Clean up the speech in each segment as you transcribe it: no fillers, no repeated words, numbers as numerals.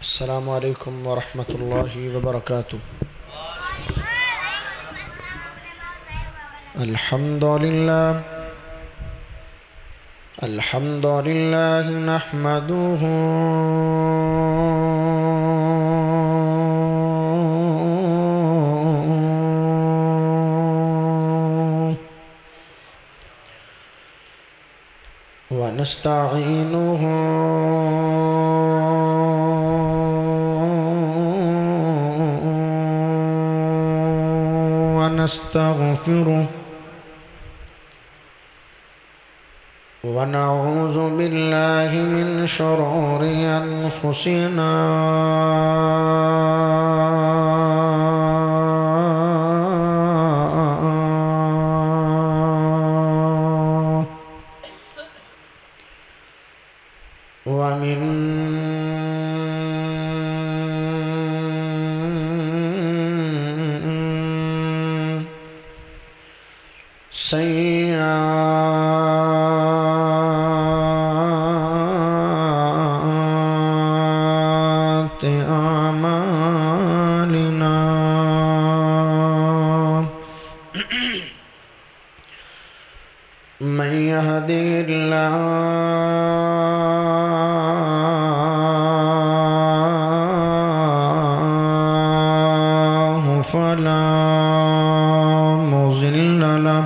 السلام عليكم ورحمة الله وبركاته. الحمد لله نحمده ونستعينه ونستغفره ونعوذ بالله من شرور أنفسنا ومن سيئات أعمالنا من يهده الله فلا مضل له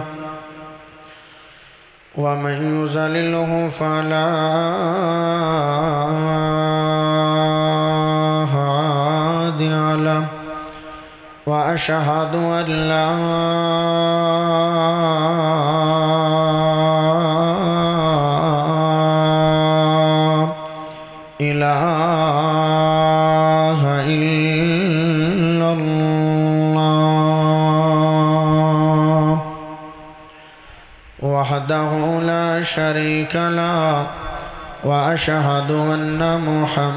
ومن يضلله فلا هادي له وأشهد أن لا إله إلا الله وحده لا شريك له وأشهد أن محمدًا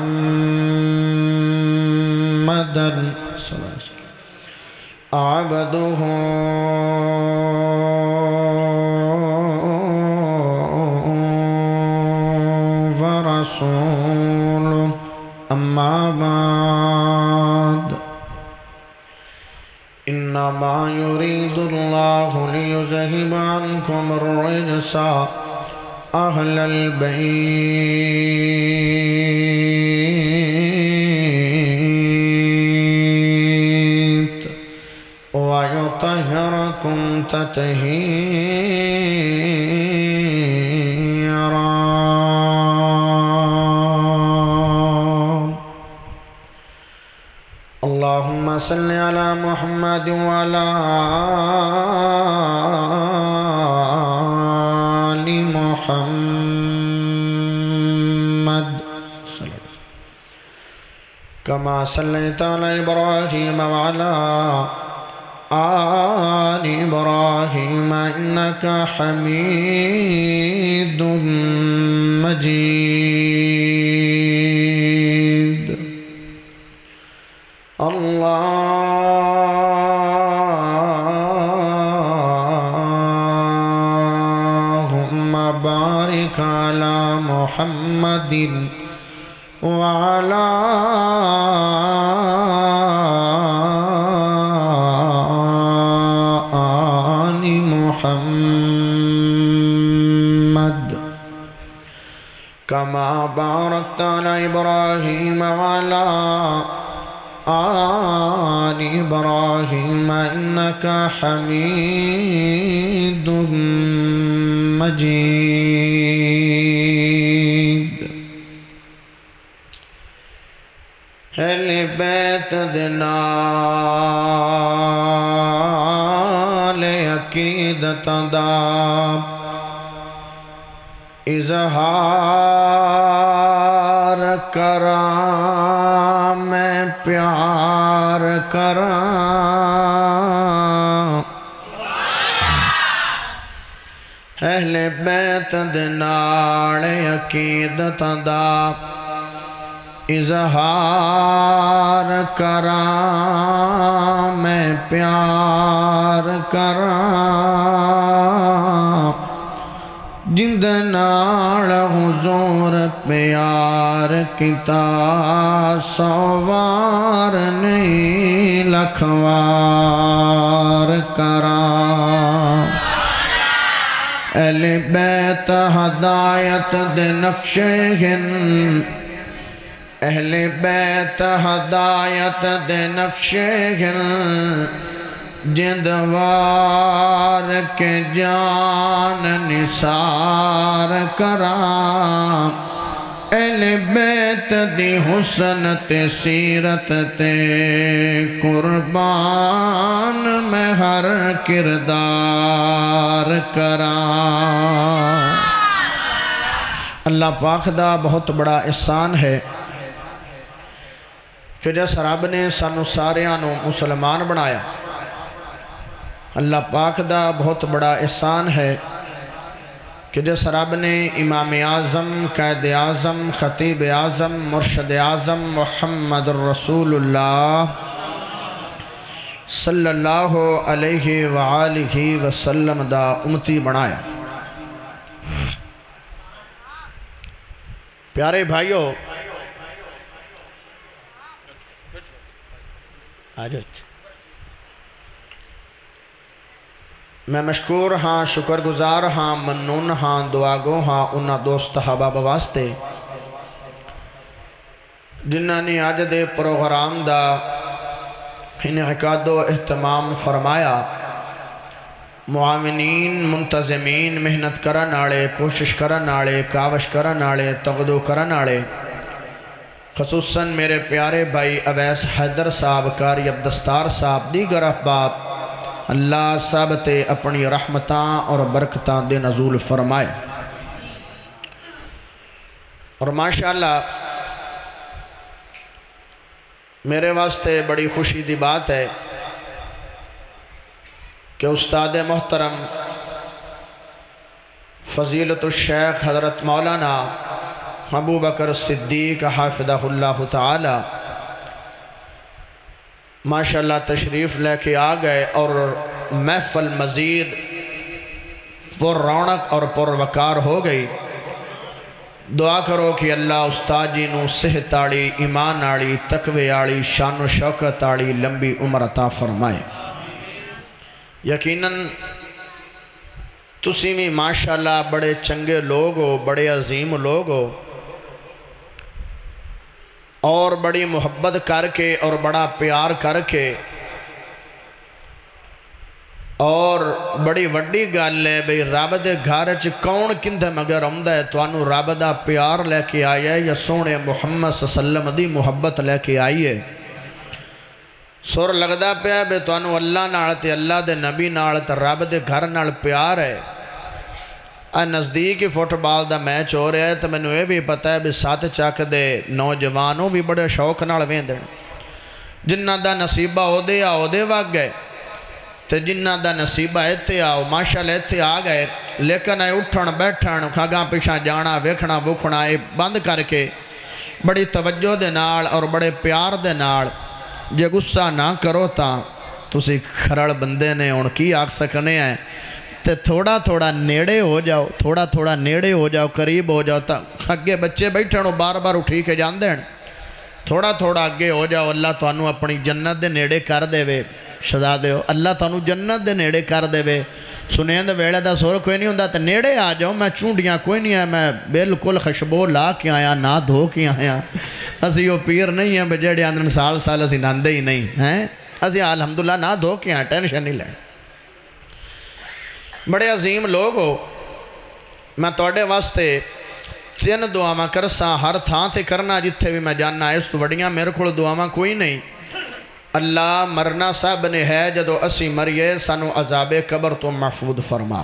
صلى الله عليه وسلم عبده ورسوله أما بعد إنما يريد الله ليذهب عنكم الرجس أهل البيت ويطهركم تطهيرا. اللهم صل على محمد وعلى آل محمد كما صليت على إبراهيم وعلى آل إبراهيم إنك حميد مجيد. اللهم بارك على محمد وعلى آل محمد كما باركت على إبراهيم وعلى آل إبراهيم إنك حميد مجيد. أهل بیت نال عقیدت دا اظہار کراں میں پیار کراں. اہل بیت نال عقیدت دا اظہار کراں میں پیار کراں. جند نال حضور پیار کیتا سوار نہیں لکھوار کراں اہل بیت ہدایت دے نقشے ہن اہل بیت ہدایت دے نقشے ہن جندوار کے جان نثار کراں اہل بیت دی حسن تے سیرت تے قربان میں ہر کردار کراں۔ اللہ پاک دا بہت بڑا احسان ہے کہ جس رب نے سانو ساریاں نو مسلمان بنایا۔ اللہ پاک دا بہت بڑا احسان ہے کہ جس رب نے امام اعظم، قائد اعظم، خطیب اعظم، مرشد اعظم محمد رسول اللہ صلی اللہ علیہ وآلہ وسلم دا امتی بنایا۔ پیارے بھائیو، میں مشکور ہاں، شکر گزار ہاں، منون ہاں، دعا گو ہاں انہاں دوست احباب واسطے جنہاں نے آج دے پروگرام دا انعقاد و اہتمام فرمایا۔ معاونین، منتظمین، محنت کرن آڑے، کوشش کرن آڑے، کاوش کرن آڑے، تغدو کرن آڑے، خصوصاً میرے پیارے بھائی اویس حیدر صاحب، قاری عبدالستار صاحب، دیگر احباب، اللہ سب تے اپنی رحمتاں اور برکتاں دے نزول فرمائے۔ اور ماشاءاللہ میرے واسطے بڑی خوشی دی بات ہے کہ استاد محترم فضیلت الشیخ حضرت مولانا ابو بکر صدیق حافظہ اللہ تعالی ماشاءاللہ تشریف لے کے آ گئے اور محفل مزید پر رونق اور پر وقار ہو گئی۔ دعا کرو کہ اللہ استاد جی نو صحت آڑی، ایمان آڑی، تقوی آڑی، شان و شوکت آڑی لمبی عمر عطا فرمائے۔ یقیناً تسی بھی ماشاءاللہ بڑے چنگے لوگ ہو، بڑے عظیم لوگ ہو، اور بڑی محبت کر کے اور بڑا پیار کر کے اور بڑی وڈی گل ہے بھئی رب دے گھر چ کون کندھے مگر آمدا ہے توانو رب دا پیار لے کے آیا ہے یا سونے محمد صلی اللہ علیہ وسلم دی محبت لے کے آئی ہے۔ سر لگدا پیا بے توانو اللہ نال تے اللہ دے نبی نال تے رب دے گھر نال پیار ہے۔ نزدیک فٹ بال دا میچ ہو رہا ہے تو میں نے یہ بھی پتا ہے بھی ساتھ چاک دے نوجوانوں بھی بڑے شوق نال ویندن، جنہ دا نصیبہ ہو دے آؤ دے واگ گئے تے جنہ دا نصیبہ ایتھے آؤ ماشاءاللہ ایتھے آ گئے، لیکن اے اٹھن بیٹھن کھاگاں پیچھاں جانا ویکھنا وکھنا اے بند کر کے بڑی توجہ دے نال اور بڑے پیار دے نال جے غصہ نہ کرو تاں تسی کھرڑ بندے نے ہن کی آکھ سکنے ہیں تے تھوڑا تھوڑا نیڑے ہو جاؤ، تھوڑا تھوڑا نیڑے ہو جاؤ، قریب ہو جاؤ تا اگے بچے بیٹھن بار بار اٹھی کے جان دین، تھوڑا تھوڑا اگے ہو جاؤ، اللہ تانوں اپنی جنت دے نیڑے کر دے وے شہزادے ہو، اللہ تانوں جنت دے نیڑے کر دے وے۔ سنیند ویلے دا سور کوئی نہیں ہوندا تے نیڑے آ جاؤ، میں چونڈیاں کوئی نہیں ہے، میں بالکل خوشبو لا کے آیا، نہ دھو کے آیا، اسی وہ پیر نہیں ہیں بجڑے اندر سال سال اسی ناندے ہی نہیں ہیں، اسی الحمدللہ نہ دھو کے آیا، ٹینشن نہیں لیں۔ بڑے عظیم لوگ ہو، میں توڑے واسطے تین دعاواں کرساں ہر تھاں تے کرنا جتھے بھی میں جاننا ہے، اس تو بڑیاں میرے کھول دعاواں کوئی نہیں۔ اللہ مرنا صاحب نے ہے جدو اسی مریے سانو عذاب قبر تو محفوظ فرما۔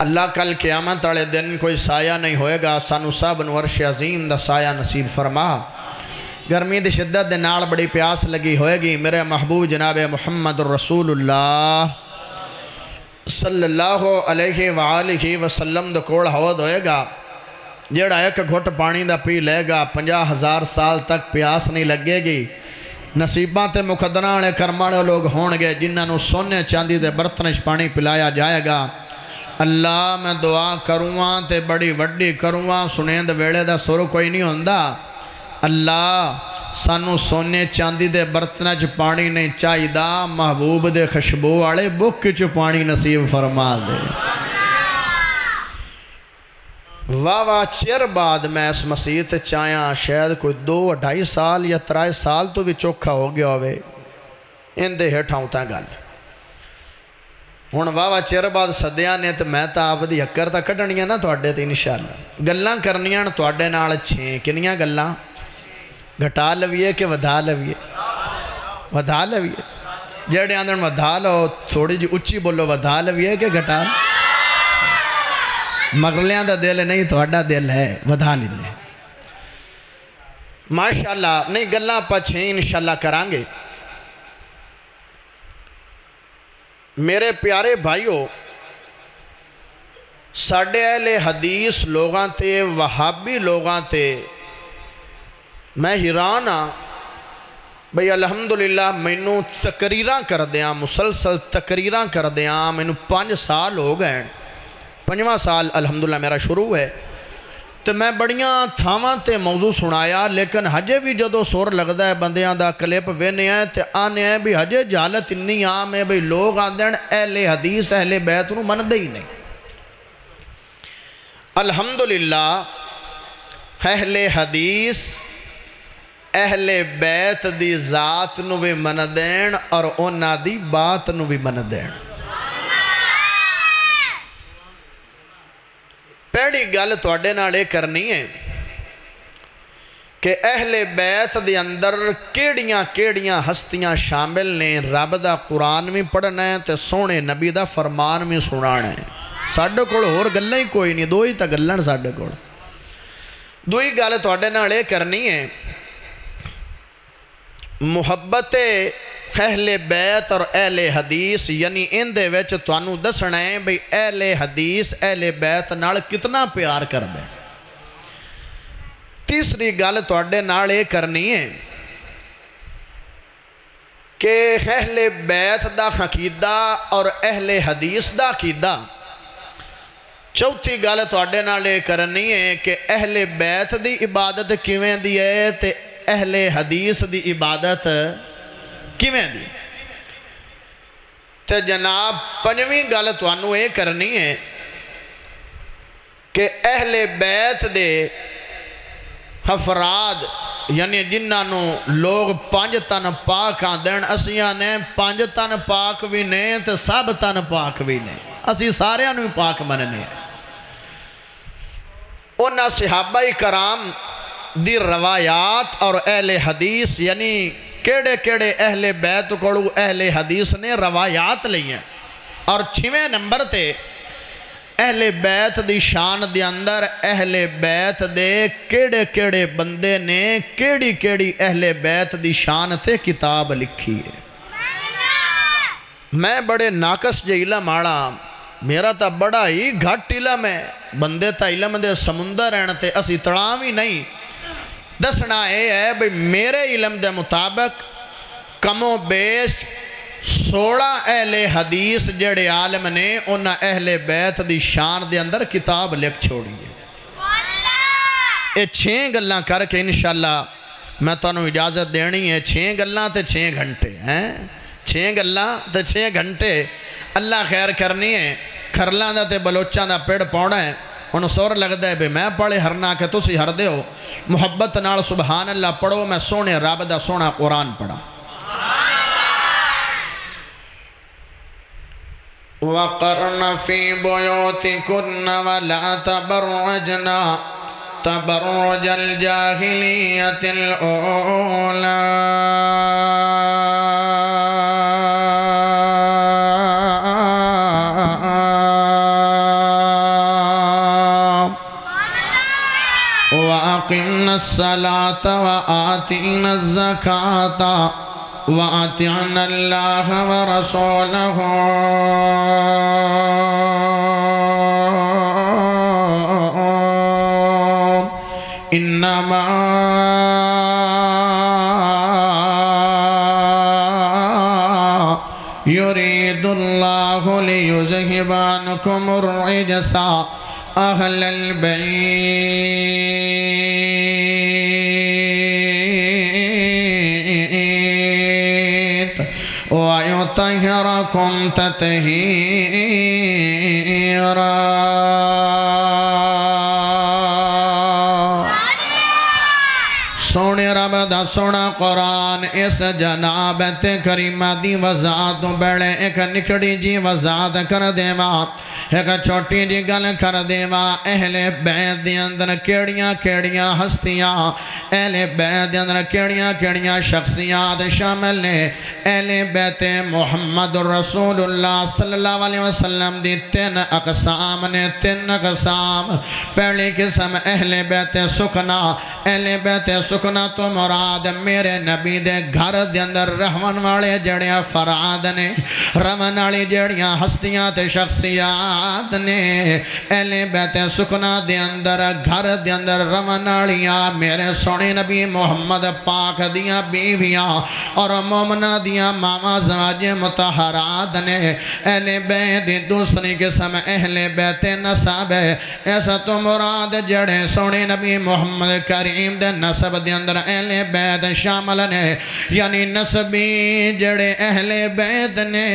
اللہ کل قیامت والے دن کوئی سایہ نہیں ہوئے گا، سانو صاحب نو عرش عظیم دا سایہ نصیب فرما۔ گرمی دی شدت دے نال بڑی پیاس لگی ہوئے گی، میرے محبوب جناب محمد رسول اللہ صلی اللہ علیہ وآلہ وسلم دا کوڑ حوض ہوئے گا، جیڑا ایک گھٹ پانی دا پی لے گا 50,000 سال تک پیاس نہیں لگے گی۔ نصیباں تے مقدراں کرماڑے لوگ ہون گے جنہاں نو سونے چاندی دے برتنش پانی پلایا جائے گا۔ اللہ میں دعا کروں تے بڑی وڈی کروں، سنیند ویلے دا سر کوئی نہیں ہوندا، اللہ سانو سونے چاندی دے برتنہ چ پانی نہیں چاہی دا، محبوب دے خشبو والے بک چ پانی نصیب فرما دے۔ واہ چیر بعد میں اس مسیح تے چاہیاں، شاید کوئی 2-2.5 سال یا 3 سال تو بھی چوکھا ہو گیا ہوئے ان دے ہٹھاؤں تا گل ہن واہ چیر بعد صدیاں نے تے میں تا آپ دی حکر تا کڈنیاں نا تواڈے تے انشاءاللہ گلاں کرنیاں تواڈے نال 6 کنیاں گلاں گھٹا لویے کہ ودھا لویے؟ ودھا لویے جڑے آندن ودھا لو تھوڑی جی اچھی بولو، ودھا لویے کہ گھٹا؟ مغرلیاں دا دل نہیں تواڈا دل ہے، ودھا لینے ماشاءاللہ۔ نہیں گلاں پا 6 انشاءاللہ کرانگے۔ میرے پیارے بھائیو، ساڑھے اہل حدیث لوگاں تے وہابی لوگاں تے میں حیران ہاں بھئی الحمدللہ مینوں تقریراں کر دیاں، مسلسل تقریراں کر دیاں، مینوں 5 سال ہو گئے، 5واں سال الحمدللہ میرا شروع ہے، تو میں بڑیاں تھاواں تے موضوع سنایا، لیکن ہجے بھی جدو سور لگدا ہے بندیاں دا کلپ وینے ہیں تے آنے ہیں بھی ہجے جہالت انی عام ہے بھئی لوگ آندن اہل حدیث اہل بیت نو مندے ہی نہیں۔ الحمدللہ اہل حدیث اہل بیت دی ذات نو بھی من دین اور اونا دی بات نو بھی من دین۔ پہلی گل تواڈے نالے کرنی ہے کہ اہل بیت دے اندر کیڑیاں کیڑیاں ہستیاں شامل نے، رب دا قرآن بھی پڑھنا ہے تے سونے نبی دا فرمان بھی سنانا ہے۔ ساڈے کول ہور گلاں ہی کوئی نہیں، 2 ہی تا گلاں ساڈے کول۔ دوئی گل تواڈے نالے کرنی ہے محبت اہل بیت اور اہل حدیث، یعنی ان دے وچ تانوں دسنا ہے بھئی اہل حدیث اہل بیت نال کتنا پیار کر دیں۔ تیسری گل تواڈے نال یہ کرنی ہے کہ اہل بیت دا عقیدہ اور اہل حدیث دا عقیدہ۔ چوتھی گل تواڈے نال یہ کرنی ہے کہ اہل بیت دی عبادت کیویں دی ہے تے اہل حدیث دی عبادت کیویں دی۔ تے جناب 5ویں گل تانوں یہ کرنی ہے کہ اہل بیت دے افراد یعنی جنہاں لوگ 5 تن پاک آندن، اسیاں نے 5 تن پاک بھی نے تے سب تن پاک بھی نے، اسی سارے نو پاک مننے ہیں۔ انہاں صحابہ کرام دی روایات اور اہل حدیث یعنی کیڑے کیڑے اہل بیت کولو اہل حدیث نے روایات لئی ہیں، اور 6ویں نمبر تے اہل بیت دی شان دے اندر اہل بیت دے کیڑے کیڑے بندے نے کیڑی کیڑی اہل بیت دی شان تے کتاب لکھی ہے۔ میں بڑے ناقص جے علم آڑا، میرا تا بڑا ہی گھٹ علم ہے، بندے تا علم دے سمندر ہیں تے اسی تڑاوی نہیں۔ دسنا ہے بھئی میرے علم دے مطابق کم و بیش 16 اہل حدیث جڑے عالم نے انہاں اہل بیت دی شان دے اندر کتاب لکھ چھوڑی ہے۔ یہ 6 گلاں کر کے انشاءاللہ میں تانوں اجازت دینی ہے، 6 گلاں تے 6 گھنٹے ہیں، 6 گلاں تے 6 گھنٹے اللہ خیر کرنی ہے۔ کھرلاں دا تے بلوچاں دا پیڑ پاؤنا ہے، انہوں سور لگتا ہے بے میں پڑھے ہرنا کہ تسی ہر دے ہو، محبت نال سبحان اللہ پڑھو، میں سونے رب دا سونا قرآن پڑھا۔ وَقَرْنَ فِي بُيُوتِكُنَّ وَلَا تَبَرَّجْنَا تَبَرُّجَ الْجَاهِلِيَّةِ الْأُولَى وَأَقِمْنَا الصَّلَاةَ وَآتِينَا الزَّكَاةَ وَأَطِعْنَا اللَّهَ وَرَسُولَهُ إِنَّمَا يُرِيدُ اللَّهُ لِيُذْهِبَ عَنْكُمُ الرِّجْسَ أَهْلَ الْبَيْتِ وَيُطَهِّرَكُمْ تَطْهِيرًا۔ سونے رب دا سونا قرآن اس جنابت کریمہ دی وضاحت بیڑے ایک نکڑی جی وضاحت کر دے ماں، ایک چھوٹی جی گل کر دے ماں۔ اہل بیت دی اندر کیڑیاں کیڑیاں ہستیاں، اہل بیت دی اندر کیڑیاں کیڑیاں شخصیات شامل نے۔ اہل بیت محمد رسول اللہ صلی اللہ علیہ وسلم دی 3 اقسام نے، 3 اقسام۔ پہلی قسم اہل بیت سکنا، اہل بیت سکنا تو مراد میرے نبی دے گھر دے اندر رہون والے جڑیاں فراد نے، رہون والی جڑیاں ہستیاں تے شخصیات نے۔ اہل بیت سکنا دے اندر گھر دے اندر رہون والیاں میرے سونے نبی محمد پاک دیاں بیویاں اور مومنہ دیاں ماما زواج مطہرات نے۔ اہل بیت دوسری قسم اہل بیت نسب ہے، ایسا تو مراد جڑے سونے نبی محمد کریم دے نسب دے اندر اہل بیت شامل نے، یعنی نسبی جڑے اہل بیت نے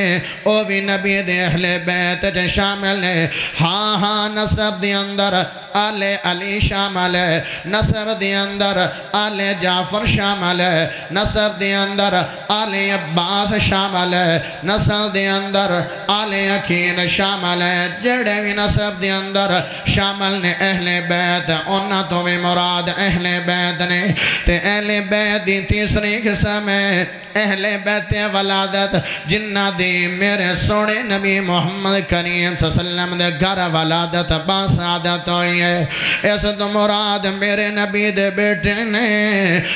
او بھی نبی دے اہل بیت شامل نے۔ ہاں ہاں نسب دے اندر آل علی شامل ہے، نسب دے اندر آل جعفر شامل ہے، نسب دے اندر آل عباس شامل ہے، نسب دے اندر آل عقیل شامل ہے۔ جڑے بھی نسب دے اندر شامل نے اہل بیت، انہاں تو بھی مراد اہل بیت نے۔ تے اہل بیت دی تیسری قسم ہے اہل بیت ولادت، جنہ دی میرے سونے نبی محمد کریم صلی اللہ علیہ وسلم دے گھر ولادت باسعادت ہوئی ہے۔ اس تو مراد میرے نبی دے بیٹے نے،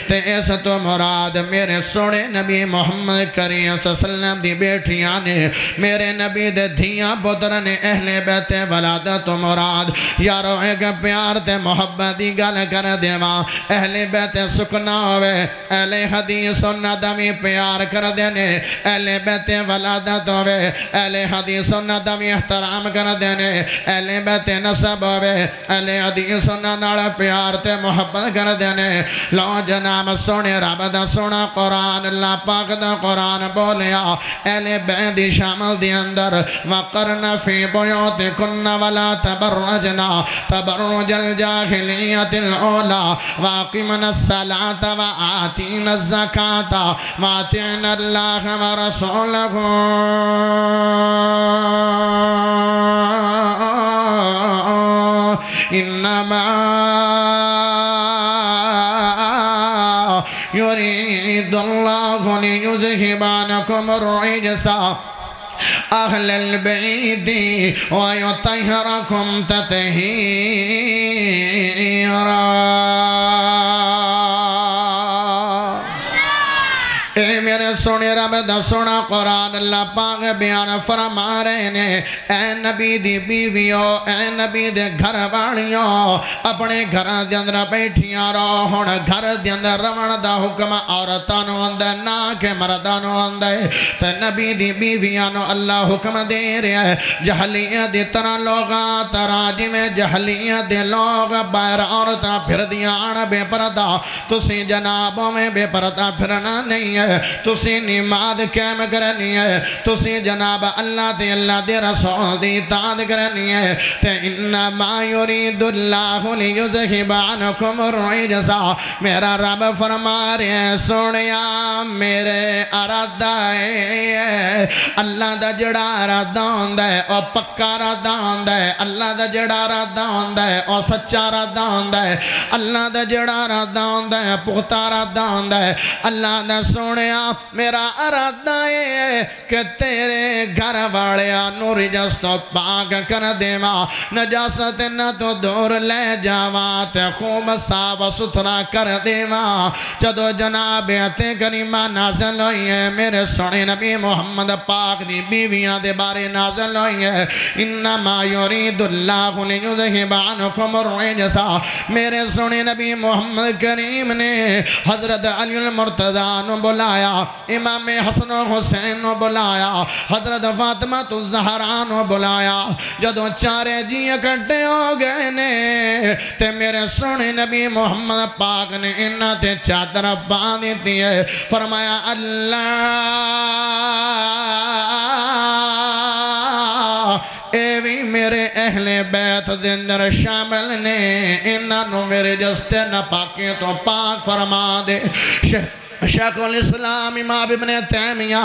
تے اس تو مراد میرے سونے نبی محمد کریم صلی اللہ علیہ وسلم دی بیٹیاں نے، میرے نبی دے دھیاں پتر نے۔ اہل بیت ولادت تو مراد یارو ایک پیار تے محبت دی گل کر دیواں، اہل بیت سکنا ہوئے، اہل حدیث و ندمی پیار کر دینے، اہل بیت ولادت ہوئے، اہل حدیث و ندمی احترام کر دینے، اہل بیت نسب ہوئے، اہل حدیث و ندمی پیار تے محبت کر دینے۔ لو جناب سونے رب دا سونا قرآن، اللہ پاک دا قرآن بولیا اہل بیت دی شامل دی اندر وَقَرْنَ فِي بُيُوتِكُنَّ وَلَا تَبَرَّجْنَا تَبَرُّجَ الْجَاهِلِيَّةِ الْأُولَى وَأَقِمْنَا الصَّلَاةَ وَآتِينَا الزَّكَاةَ وَأَطِعْنَا اللَّهَ وَرَسُولَهُ إِنَّمَا يُرِيدُ اللَّهُ لِيُذْهِبَ عَنكُمُ الرِّجْسَ أهل البيت ويطهركم تطهيرا۔ اے میرے سونے رب دا سونا قرآن اللہ پاک بیان فرما رہے نے، اے نبی دی بیویوں، اے نبی دے گھر والیوں، اپنے گھر دے اندر بیٹھیاں رہو۔ ہن گھر دے اندر رون دا حکم عورتاں نوں ہوندا ہے نہ کہ مرداں نوں ہوندا ہے۔ تے نبی دی بیویاں نوں اللہ حکم دے رہا ہے، جہلیت دی طرح لوگاں طرح جویں جہلیت دے لوگ باہر عورتاں پھر دیاں آن بے پردہ، تسی جنابوں میں بے پردہ پھرنا نہیں ہے، تسی نماز قائم کرنی ہے، تسی جناب اللہ دے رسول دی اطاعت کرنی ہے۔ تے انما یرید اللہ لیذہب عنکم الرجس، میرا رب فرما رہے ہیں سونیا میرے ارادہ ہے، اللہ دا جڑا ارادہ ہوندا ہے او پکا ارادہ ہوندا ہے، اللہ دا جڑا ارادہ ہوندا ہے او سچا ارادہ ہوندا ہے، اللہ دا جڑا ارادہ ہوندا ہے پختہ ارادہ ہوندا ہے۔ اللہ دا سونیا میرا ارادہ ہے کہ تیرے گھر والیاں نوں رجس تو پاک کر دیواں، نجاست نہ تو دور لے جاواں، تے خوب صاف ستھرا کر دیواں۔ جدو جناب آیت کریمہ نازل ہوئی ہے میرے سونے نبی محمد پاک دی بیویاں دے بارے نازل ہوئی ہے، انما یرید اللہ لیذہب عنکم الرجس۔ میرے سونے نبی محمد کریم نے حضرت علی المرتضیٰ نو بلایا، امام حسن و حسین نو بلایا، حضرت فاطمہ الزہرا نو بلایا۔ جدو چارے جی اکٹھے ہو گئے نے تے میرے سونے نبی محمد پاک نے انہاں تے چادر باندھ دی ہے، فرمایا اللہ اے بھی میرے اہل بیت دے اندر شامل نے انہاں نو میرے جستے ناپاکی تو پاک فرما دے شیخ الاسلام امام ابن تیمیہ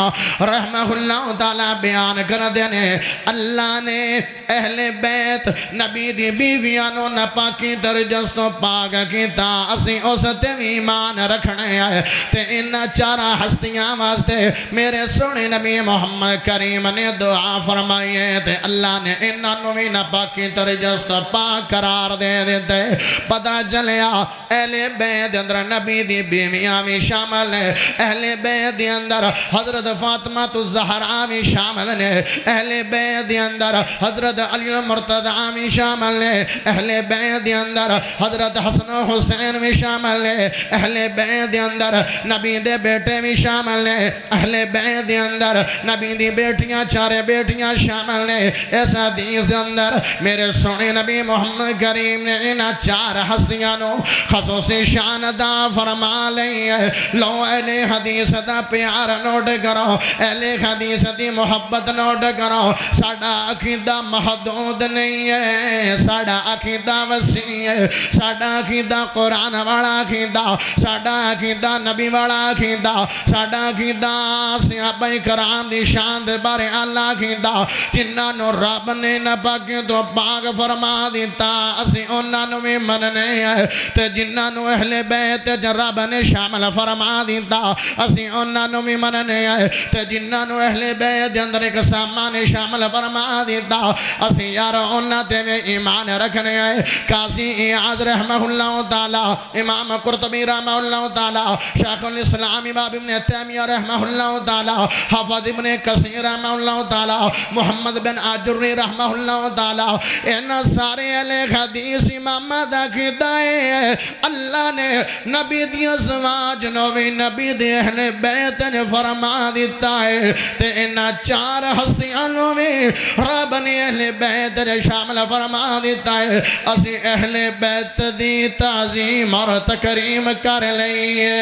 رحمہ اللہ تعالیٰ بیان کر دینے اللہ نے اہل بیت نبی دی بیویانو نپاکی درجستو پاک کیتا اسی اس تے ایمان رکھنے آئے تے انہا چارہ ہستیاں واسطے میرے سونے نبی محمد کریم نے دعا فرمائیے تے اللہ نے انہا نوی نپاکی درجستو پاک قرار دے دیتے پتہ چلیا اہل بیت اندر نبی دی بیویاں بھی شامل اہل بیت دی اندر حضرت فاطمہ الزہرا بھی شامل نے اہل بیت دی اندر حضرت علی المرتضی بھی شامل نے اہل بیت دی اندر حضرت حسن و حسین بھی شامل نے اہل بیت دی اندر نبی دے بیٹے بھی شامل نے اہل بیت دی اندر نبی دی بیٹیاں چارے بیٹیاں شامل نے اس حدیث دے اندر میرے سونے نبی محمد کریم نے انہاں چار ہستیاں نو خصوصی شان دا فرما لئی ہے لو اہل حدیث دا پیار نوٹ کرو اہل حدیث دی محبت نوٹ کرو ساڑا عقیدہ محدود نہیں ہے ساڑا عقیدہ وسیع ہے ساڑا عقیدہ قرآن والا عقیدہ ساڑا عقیدہ نبی والا عقیدہ ساڑا عقیدہ صحابہ کرام دی شان دے بارے اللہ عقیدہ جنہاں نو رب نے نپاکی تو پاک فرما دیتا اسی انہاں نو بھی مننے ہیں تے جنہاں نو اہل بیت رب نے شامل فرما دیتا اسی انہاں نو بھی مننے آئے تے جنہاں نو اہل بیت اندر ایک سامان شامل فرما دیتا اسی یار انہاں تے میں ایمان رکھنے آئے قاضی اعاظ رحمہ اللہ تعالی امام قرطبی رحمہ اللہ تعالی شیخ الاسلام امام ابن تیمیہ رحمہ اللہ تعالی حافظ ابن کثیر رحمہ اللہ تعالی محمد بن عجری رحمہ اللہ تعالی ان سارے اہل حدیث امام دا کیدائے اللہ نے نبی دی ازواج نوی نبی دے اہل بیت نے فرما دیتا ہے تے انہا چار ہستیاں نوی رب نے اہل بیت نے شامل فرما دیتا ہے اسی اہل بیت دی تعظیم اور تکریم کر لئیے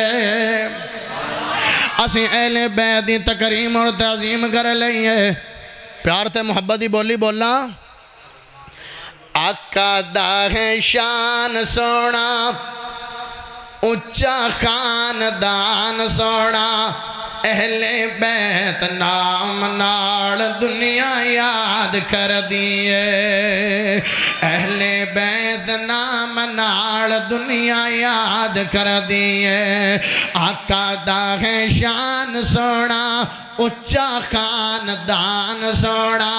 اسی اہل بیت دی تکریم اور تعظیم کر لئیے پیار تے محبت دی بولی بولنا آقا دا ہے شان سونا اچھا خاندان سونا اہل بیت نام نال دنیا یاد کر دیئے اہل بیت نام نال دنیا یاد کر دیئے آقا دا ہے شان سونا اچھا خاندان سونا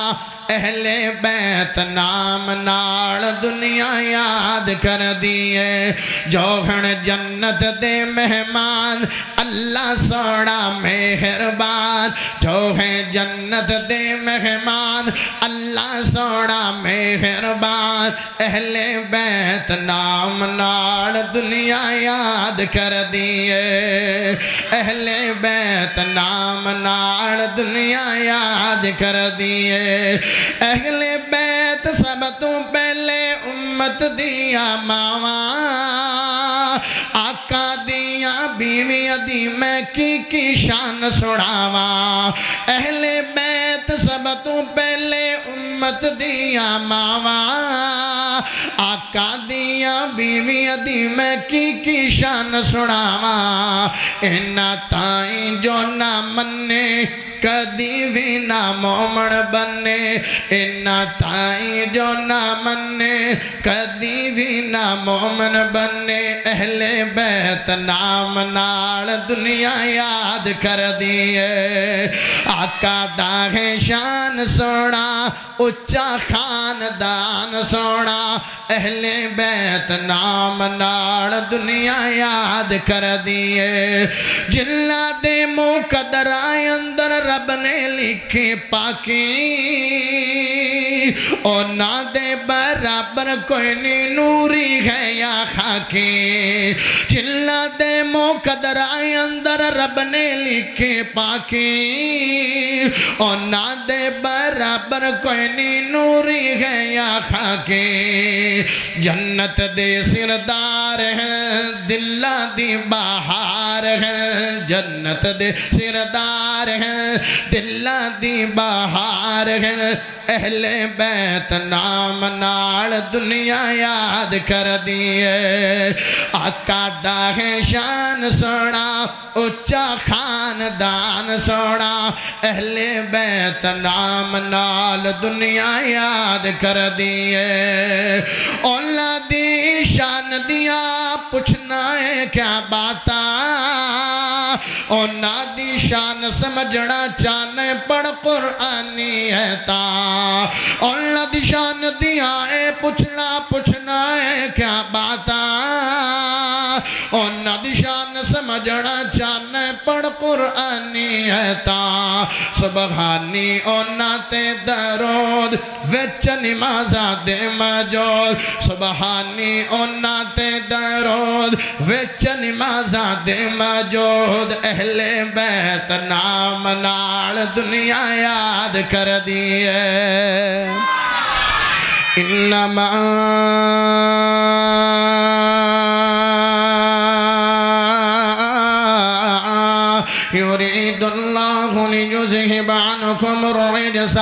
اہل بیت نام نال دنیا یاد کر دیئے جو ہن جنت دے مہمان اللہ سونا مہربان جو ہے جنت دے مہمان اللہ سونا مہربان اہل بیت نام نال دنیا یاد کر دیئے اہل بیت نام نال دنیا یاد کر دیئے اہل بیت سب تو پہلے امت دیا ماما آقا دیا بیوی دی میں کی شان سڑاوا اہل بیت سب تو پہلے امت دیا ماما آقا دیا بیوی دی میں کی شان سڑاوا انہا تائیں جو نہ مننے کدی بھی نہ مومن بنے انہا تائیں جو نہ مننے کدی بھی نہ مومن بنے اہل بیت نام نال دنیا یاد کر دیئے آقا دا ہے شان سونا اچھا خاندان سونا اہل بیت نام نال دنیا یاد کر دیئے جلہ دے مقدر آئے اندر رب نے لکھی پاکی اور نہ دے برابر کوئی نہیں نوری ہے یا خاکی جلہ دے مقدر آئے اندر رب نے لکھی پاکی اور نہ دے برابر کوئی نہیں نوری ہے یا خاکی جنت دے سردار ہیں دلہ دی بہار ہیں جنت دے سردار ہیں دلاں دی بہار ہیں اہل بیت نام نال دنیا یاد کر دیئے آقا دا ہے شان سونا اچھا خاندان سونا اہل بیت نام نال دنیا یاد کر دیئے اولا دی شان دیا پوچھنا ہے کیا باتا اونا دی شان سمجھنا چاہنے پڑھ قرآنی ہے تا اولا دی شان دیا ہے پوچھنا ہے کیا باتا اونا دی شان سمجھنا چاہنے پڑھ قرآنی ہے تا سبحانی اونا تے درود وچ نمازہ دے مجود سبحانی اونا تے درود وچ نمازہ دے مجود اہل بیت نام نال دنیا یاد کر دیئے انما يريد الله ليذهب عنكم الرجس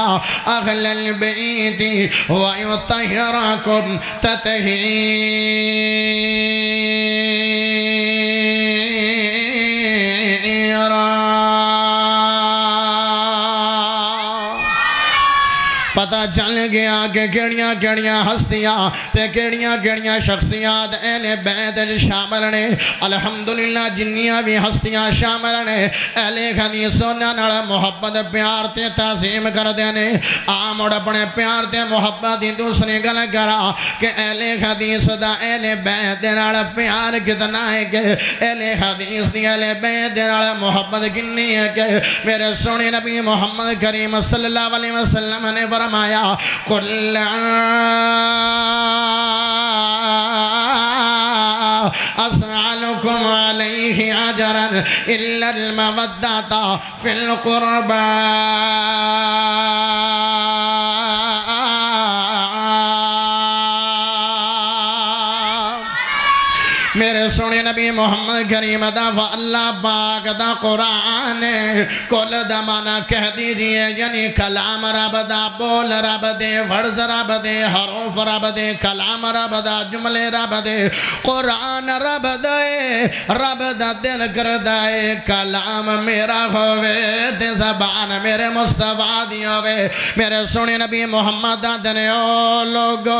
أهل البيت ويطهركم تطهيرا پتہ چل گیا کہ کیڑیاں کیڑیاں ہستیاں تے کیڑیاں کیڑیاں شخصیات اہل بیت شامل نے الحمدللہ جنیاں بھی ہستیاں شامل نے اہل حدیث نال محبت پیار تے تعظیم کر دینے آموڑ اپنے پیار تے محبت دی دوسری گل کرا کہ اہل حدیث دا اہل بیت نال پیار کتنا ہے کہ اہل حدیث دی اہل بیت نال محبت کنی ہے کہ میرے سونے نبی محمد کریم صلی اللہ علیہ وسلم نے فرمایا قل اسألكم عليه اجرا الا المودة في القربى میرے سونے نبی محمد کریم دا اللہ پاک دا قرآن کل دا مانا کہہ دیجئے یعنی کلام رب دا بول رب دے ورز رب دے حروف رب دے کلام رب دا جملے رب دے قرآن رب دے رب دا دل کر دائے کلام میرا ہوئے دے زبان میرے مصطفیٰ دی ہوئے میرے سونے نبی محمد دا دنے او لوگو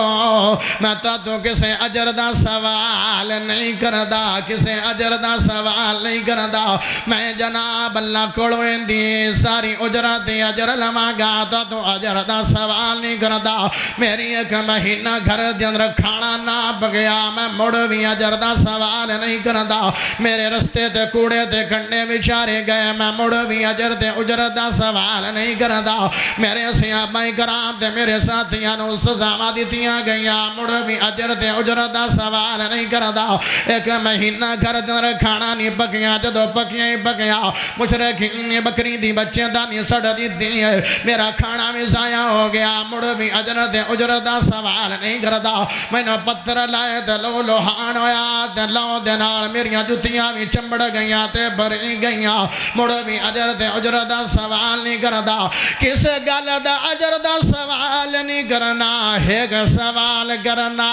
میں تو کسے اجر دا سوال نہیں کردہ کسے اجر دا سوال نہیں کردہ میں جناب اللہ کڑویں دی ساری اجرت اجر لماگا تو اجر دا سوال نہیں کردہ میری ایک مہینہ گھر دے اندر کھانا ناپ گیا میں مڑ بھی اجر دا سوال نہیں کردہ میرے رستے تے کوڑے تے کنڈے بچارے گئے میں مڑ بھی اجر تے اجرت دا سوال نہیں کردہ میرے صحابہ کرام تے میرے ساتھیاں نو سزا دیتیاں گئیاں مڑ بھی اجر تے اجرت دا سوال نہیں کردہ ایک مہینہ گھر دن کھانا نہیں پکیاں جدو پکیاں ہی پکیاں مشرکین بکری دی بچے دا نہیں سڑ دی دی ہے میرا کھانا بھی ضائع ہو گیا مڑ بھی اجرت اجرت دا سوال نہیں کردا میں نے پتھر لائے تے لو لوہان ہویا تے لو دے نال میریاں جتیاں بھی چمبڑ گئیاں تے بھری گئیاں مڑ بھی اجرت اجرت دا سوال نہیں کردا کس گل دا اجر دا سوال نہیں کرنا ایک سوال کرنا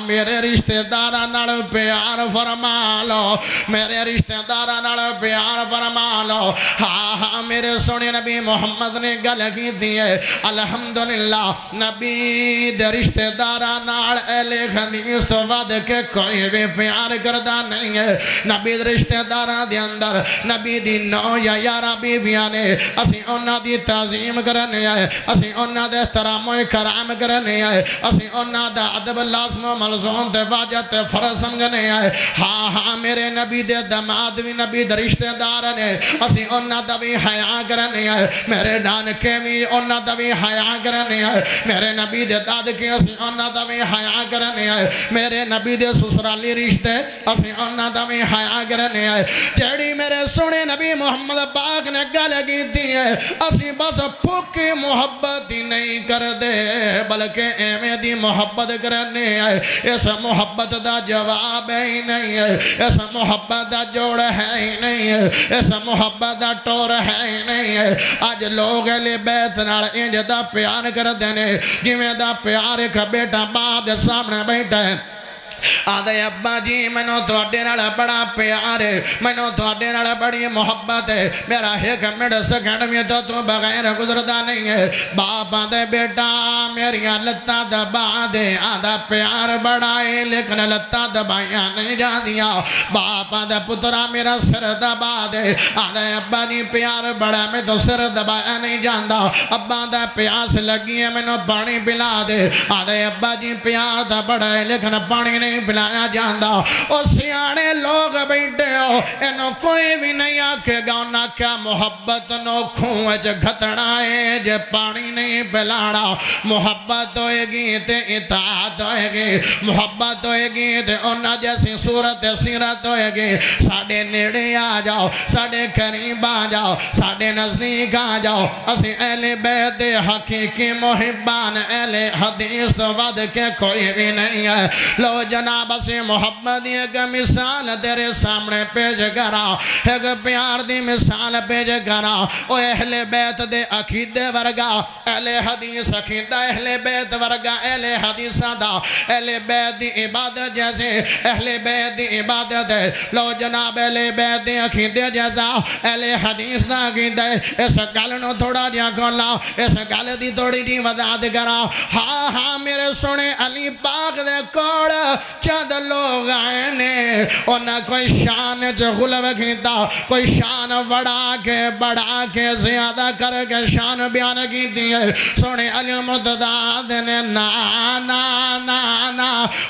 میرے رشتہ داراں نال پیار فرما لو میرے رشتہ داراں نال پیار فرما لو ہاں ہاں میرے سونے نبی محمد نے گل کی دی ہے الحمدللہ نبی دے رشتہ داراں نال اہل حدیث تو ود کے کوئی بھی پیار کردا نہیں ہے نبی دے رشتہ داراں دے اندر نبی دی نو یا یارہ بیویاں نے اسی انہاں دی تعظیم کرنے آئے اسی انہاں دے احترام و کرام کرنے آئے اسی انہاں دا ادب لازم و ملزوم تے واجب تے فرض سمجھنے آئے ہاں ہاں میرے نبی دے دماد بھی نبی دے رشتہ دار نے اسی انہاں دا بھی حیا کرنے آئے میرے نانکے بھی انہاں دا بھی حیا کرنے آئے میرے نبی دے دادکے اسی انہاں دا بھی حیا کرنے آئے میرے نبی دے سسرالی رشتے اسی انہاں دا بھی حیا کرنے آئے جیڑی میرے سونے نبی محمد پاک نے گل کیتی ہے اسی بس پھوکی محبت ہی نہیں کر دے بلکہ ایویں دی محبت کرنے آئے اس محبت دا جواب ہی نہیں ہے اس محبت دا جوڑ ہے ہی نہیں ہے اس محبت دا ٹور ہے ہی نہیں ہے اج لوگ اہل بیت نال انج دا پیار کردے نے جویں دا پیار ایک بیٹا باپ دے سامنے بیٹھا ہے آدھے ابا جی مینوں تواڈے نال بڑا پیار ہے مینوں تواڈے نال بڑی محبت ہے میرا ایک منٹ سیکنڈ میں تو بغیر گزردا نہیں ہے باپ آدھے بیٹا میریاں لتاں دبا دے آدھا پیار بڑا ہے لیکن لتاں دبائیاں نہیں جاندیاں باپ آدھے پترا میرا سر دبا دے آدھے ابا جی پیار بڑا میں تو سر دبایا نہیں جاندا ابا آدھے پیاس لگی ہے مینوں پانی پلا دے آدھے ابا جی پیار دا بڑا ہے لیکن پانی نہیں پلایا جاندہ اور سیانے لوگ بیٹھے ہو انہوں کوئی بھی نہیں آکھے گا انہاں کیا محبت نو کھوئے گھتنا ہے جے پانی نہیں پلانا محبت ہوئے گی تے اطاعت ہوئے گی محبت ہوئے گی تے انہاں جیسی صورت سیرت ہوئے گی ساڑھے نیڑے آ جاؤ ساڑھے قریب آ جاؤ ساڑھے نزدیک آ جاؤ اسی اہل بیت حقیقی محبان اہل حدیث تو ود کے کوئی بھی نہیں ہے لو جناب سے محبت ایک مثال تیرے سامنے پیش کرا ایک پیار دی مثال پیش کرا او اہل بیت دے عقیدے ورگا اہل حدیث عقیدہ اہل بیت ورگا اہل حدیثہ دا اہل بیت دی عبادت جیسے اہل بیت دی عبادت ہے لو جناب اہل بیت دی عقیدے جیسا اہل حدیث دا عقیدہ ہے اس گلنو تھوڑا جا کھولا اس گل دی تھوڑی جی وضاحت کرا ہاں میرے سنے علی پاک دے کوڑ چند لوگ آئے نے انہاں کوئی شان جو غلب کیتا کوئی شان بڑا کے زیادہ کر کے شان بیان کی دی ہے سونے علی مرتضی نے نا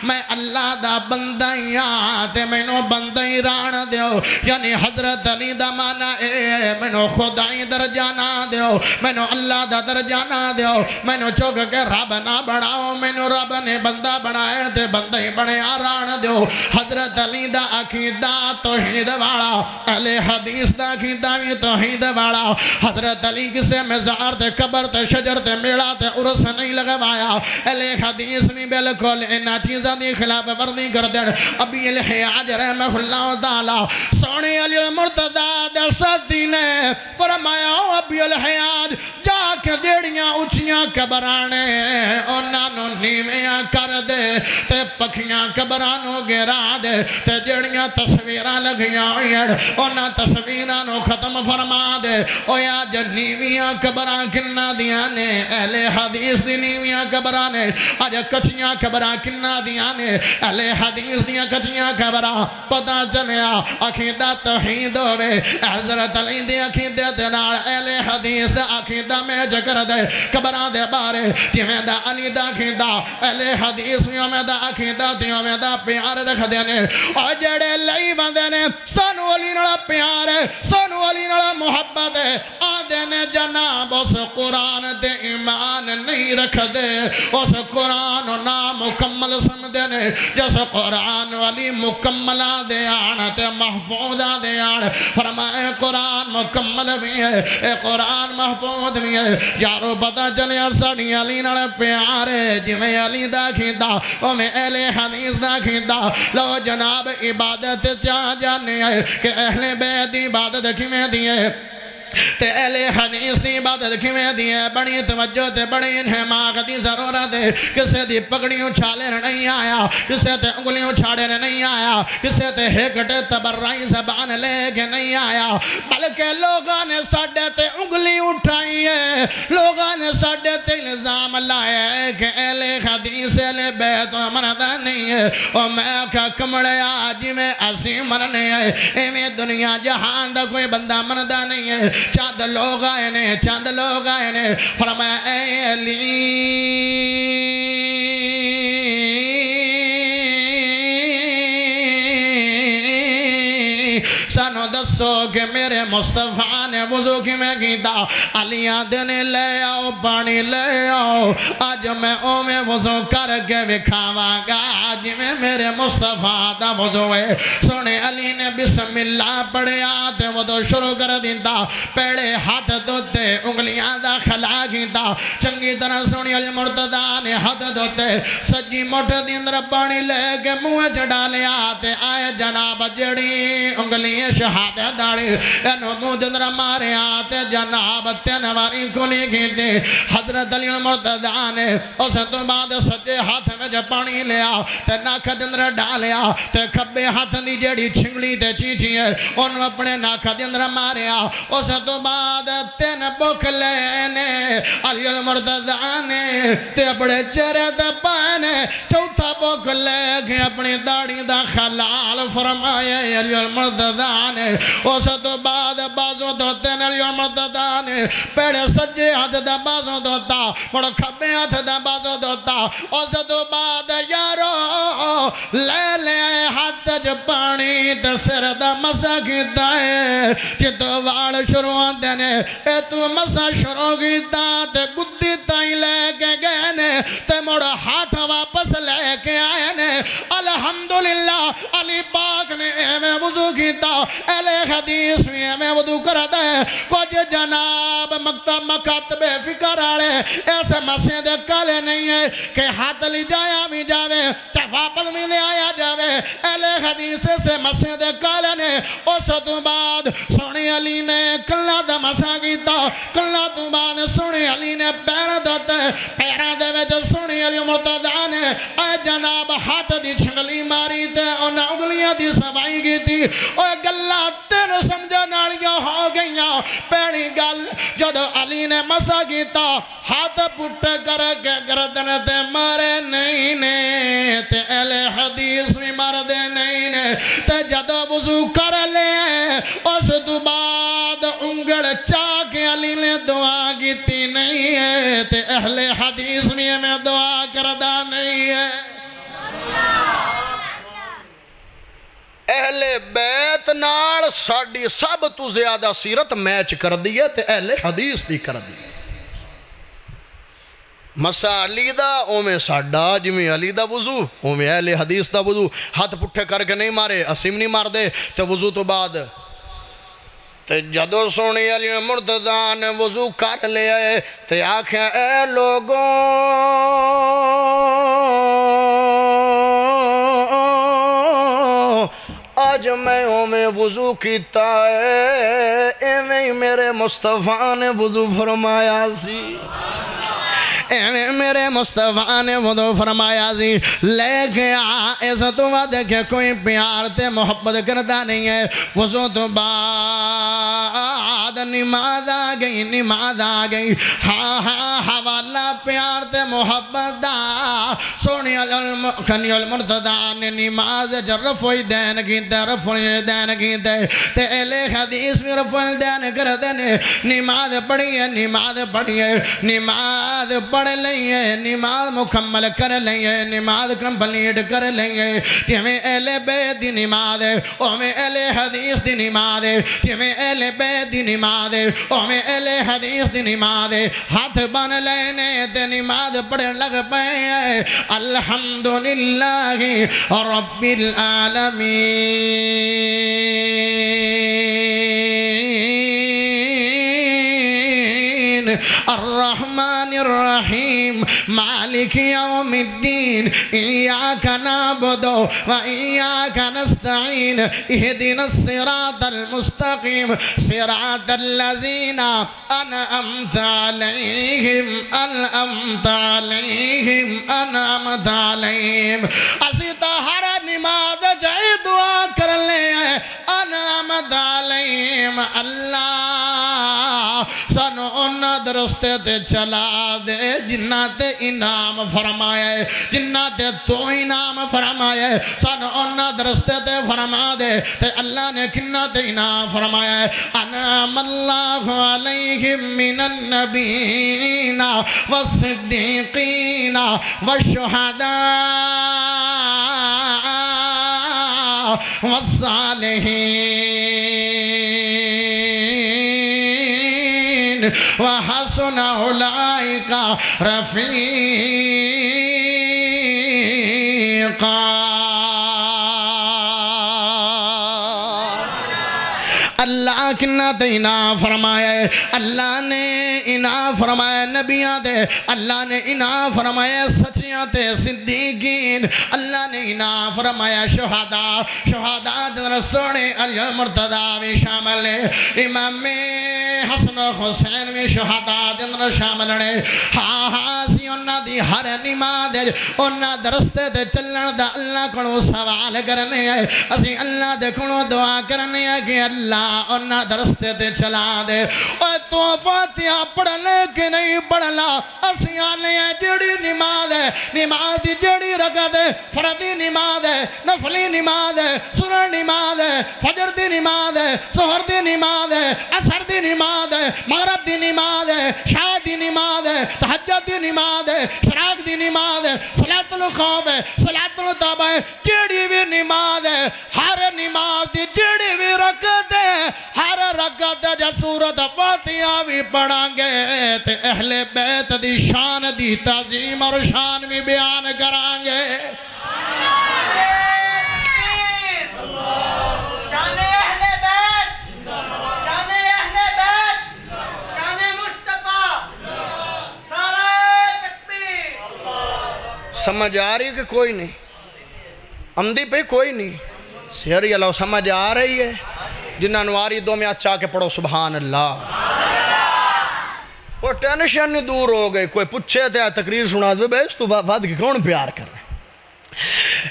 میں اللہ دا بندیاں تے میں نو بندی ران دیو یعنی حضرت علی دا مانا اے میں نو خدای درجانہ دیو میں نو اللہ دا درجانہ دیو میں نو چوک کے رب نہ بڑھاؤ میں نو رب نے بندہ بڑھائے تے بندی بڑے آران دیو حضرت علی دا عقیدہ توحید والا اہل حدیث دا عقیدہ بھی توحید والا حضرت علی کسے مزار تے قبر تے شجر تے میڑا تے عرس نہیں لگوایا اہل حدیث بھی بالکل انہا چیزہ دی خلاف ورزی کر دیں ابی الحیاج رحمہ اللہ تعالی سونے علی المرتضی دے صدی نے فرمایا ابی الحیاج جا کے جیڑیاں اچھیاں قبرانے انہاں نو نیمیاں کر دے تے پکھیاں قبرانو گرا دے تے جڑیاں تصویرہ لگیاں ہوئیں انہاں تصویرانو ختم فرما دے اویا جنیویاں قبران کنہ دیاں نے اہل حدیث دی نیویاں قبران نے آج کچھیاں قبران کنہ دیاں نے اہل حدیث دیاں کچھیاں قبران پتہ چلیا عقیدہ توحید ہوئے حضرت علی دی عقیدہ دینار اہل حدیث دا عقیدہ میں جگر دے قبران دے بارے جمیں دا علی دا عقیدہ اہل حدیث میں دا عقیدہ دیوں میں دا پیار رکھ دینے اور جڑے لئی بندے نے سانو علی نڑا پیار ہے سانو علی نڑا محبت ہے آدھے نے جناب اس قرآن دے ایمان نہیں رکھ دے اس قرآن نامکمل سمجھے نے جس قرآن والی مکملہ دے آن تے محفوظہ دے آن فرمائے قرآن مکمل بھی ہے اے قرآن محفوظ بھی ہے یارو پتہ چلے ساڑی علی نڑا پیار ہے جمیں علی دا کھیتا او میں اہل حدیث دا کھیتا لو جناب عبادت چاہ جانے آئے کہ اہل بیت عبادت کھیں دیئے تے اہل حدیث دی عبادت کھیں دیئے بڑی توجہ تے بڑی انہماق دی ضرورت ہے کسے دی پکڑیوں چھالے نہیں آیا کسے تے انگلیوں چھاڑے نہیں آیا کسے تے ہکٹے تبرائی زبان لے کے نہیں آیا بلکہ لوگاں نے ساڑھے تے انگلی اٹھائی ہے لوگاں نے ساڑھے تے الزام لائے ہے کہ اہل حدیث اہل بیت مردہ نہیں ہے اور میں کہا کمڑے آجی میں عظیم مرنے ہے ایمیں دنیا جہان دا کوئی بندہ مردہ نہیں ہے چاند لوگ آئے نے فرمایا اے علی سانو دسو کہ میرے مصطفیٰ نے وضو کی میں کیتا علیاں دینے لے آؤ پانی لے آؤ آج میں او میں وضو کر کے بکھاوا گا آج میں میرے مصطفیٰ دا وضو ہے سونے علی نے بسم اللہ پڑھے آتے وضو شروع کر دیتا پیڑے ہاتھ دوتے انگلیاں دا خلا کیتا چنگی طرح سونی علی مرتضی نے ہاتھ دھوتے سجی مٹھ دی اندر پانی لے کے منہ چڑھا لیا تے آئے جناب جڑی انگلی شہادت داڑی اینو منہ دی اندر مارے آتے جناب تین واری کھلی کی تھی حضرت علی المرتضیٰ نے اس تو بعد سجے ہاتھ میں جب پانی لیا تے ناک دی اندر ڈالیا تے کھبے ہاتھ دی جڑی چھنگلی تے چیچی ہے انہوں اپنے ناک دی اندر ماریا اس تو بعد تین بک لینے علی المرتضیٰ نے تے اپنے چہرے تے پانے چوتھا بک لے کے اپنی داڑھی دا خلال فرمائے علی المرتضیٰ نے اس تو بعد بازو دھوتے نے علی المرتضیٰ نے پیڑے سجے ہاتھ دا بازو دھوتا مڑ کھبے ہاتھ دا بازو دھوتا اس تو بعد یارو لے لے ہاتھ جو پانی تے سر دا مسا کیتا ہے جتو وال شروع آتے نے اے تو مسا شروع کیتا تے گدی تائیں لے کے گئے نے تے مڑ ہاتھ واپس لے کے آئے نے الحمدللہ علی پاک نے میں وضو کیتا اہل حدیث میں وضو کرتا ہے کچھ جناب مکتب مکاتب فکر آڑے ایسے مسجد کالے نہیں ہے کہ ہاتھ لی جایا بھی جاوے واپس بھی لے آیا جاوے اہل حدیث سے مسجد کالے نے اس تو بعد سونی علی نے کلہ دا مسا کیتا کلہ تو بعد سونی علی نے پیر دھوتے پیرہ دے وچ سونی علی مرتضیٰ نے اے جناب ہاتھ دی چھنگلی ماری تے ان انگلیاں دی صفائی کی تھی اوہ گلہ تین سمجھے نالیاں ہو گئیاں پہلی گل جد علی نے مسا کیتا ہاتھ پٹ کر کے گردن تے مارے نہیں نے تے اہل حدیث بھی مار دے نہیں نے تے جد وضو کر لے اس تو بعد انگڑ چاہ کے علی نے دعا کیتی نہیں ہے تے اہل حدیث بھی میں دعا کردہ نہیں ہے اہل بیت نال ساڑی سب تو زیادہ سیرت میچ کر دی ہے تے اہل حدیث دی کر دی مسا علی دا اومیں ساڑا جمیں علی دا وضو اومیں اہل حدیث دا وضو ہاتھ پٹھے کر کے نہیں مارے اسیم نہیں مار دے تے وضو تو بعد تے جدو سونی علی مرتضیٰ نے وضو کر لے آئے تے آنکھیں اے لوگوں آج میں وضو کیتا ہے ایویں میرے مصطفیٰ نے وضو فرمایا سی ایویں میرے مصطفیٰ نے وضو فرمایا سی لے کے ایسا تو بعد کہ کوئی پیار تے محبت کرتا نہیں ہے وضو تو بعد نماز آ گئی ہاں حوالہ پیار تے محبت دا سونی علی المرتضیٰ نے نماز رفع الدین کی تے رفع الدین کی تے اہل حدیث میں رفع الدین کرتے نے نماز پڑھیے نماز پڑھ لئیے نماز مکمل کر لئیے نماز کمپلیٹ کر لئیے جویں اہل بیت دی نماز ہے اویں اہل حدیث دی نماز ہے جویں اہل بیت دی نماز ہے اویں اہل حدیث دی نماز ہے ہاتھ بن لینے تے نماز پڑھن لگ پئے الحمدللہ رب العالمین الرحمن الرحیم مالک یوم الدین ایاک نعبد و ایاک نستعین اہدنا الصراط المستقیم صراط الذین انعمت علیہم اسی ہر نماز جائے دعا کر لے انعمت علیہم اللہ سانو ان درستے تے چلا دے جنہ تے انعام فرمائے جنہ تے تو انعام فرمائے سانو ان درستے تے فرما دے تے اللہ نے کنہ تے انعام فرمائے انعام اللہ علیہم من النبیین والصدیقین والشہداء والصالحین وحسن اولئک رفیقا اللہ کنہ تے انعام فرمایا ہے اللہ نے انعام فرمایا نبیاں تے اللہ نے انعام فرمایا سچیاں تے صدیقین اللہ نے انعام فرمایا شہداء دن سونے علی المرتضی بھی شامل ہے امام حسن و حسین بھی شہداء دن شامل ہے ہاں سی انہاں دی ہر نماز انہاں درستے تے چلن دا اللہ کولوں سوال کرنے آئے اسی اللہ دے کولوں دعا کرنے آئے کہ اللہ انہاں درستے تے چلا دے اوہ تو فاتحہ پڑھنے کہ نہیں پڑھنا اسی آنے ہیں جڑی نماز ہے نماز دی جڑی رکعت ہے فردی نماز ہے نفلی نماز ہے سنن نماز ہے فجر دی نماز ہے ظہر دی نماز ہے عصر دی نماز ہے مغرب دی نماز ہے شاہ دی نماز ہے تہجد دی نماز ہے شراق دی نماز ہے صلاۃ الخوف ہے صلاۃ الطبع ہے جڑی بھی نماز ہے ہر نماز دی جڑی بھی رکعت ہے ہر رکعت جا سورۃ فاتحہ بھی پڑھیں گے تے اہل بیت دی شان دی تعظیم اور شان بھی بیان کریں گے شان اہل بیت شان اہل بیت شان مصطفیٰ نعرہ تکبیر سمجھ آ رہی ہے کہ کوئی نہیں عمدی پہ کوئی نہیں سہری اللہ سمجھ آ رہی ہے جنہاں نواری دو میں اچھا کے پڑھو سبحان اللہ وہ ٹینشن نہیں دور ہو گئی کوئی پچھے تھے تقریر سنا دے بیس تو بعد کی کون پیار کر رہے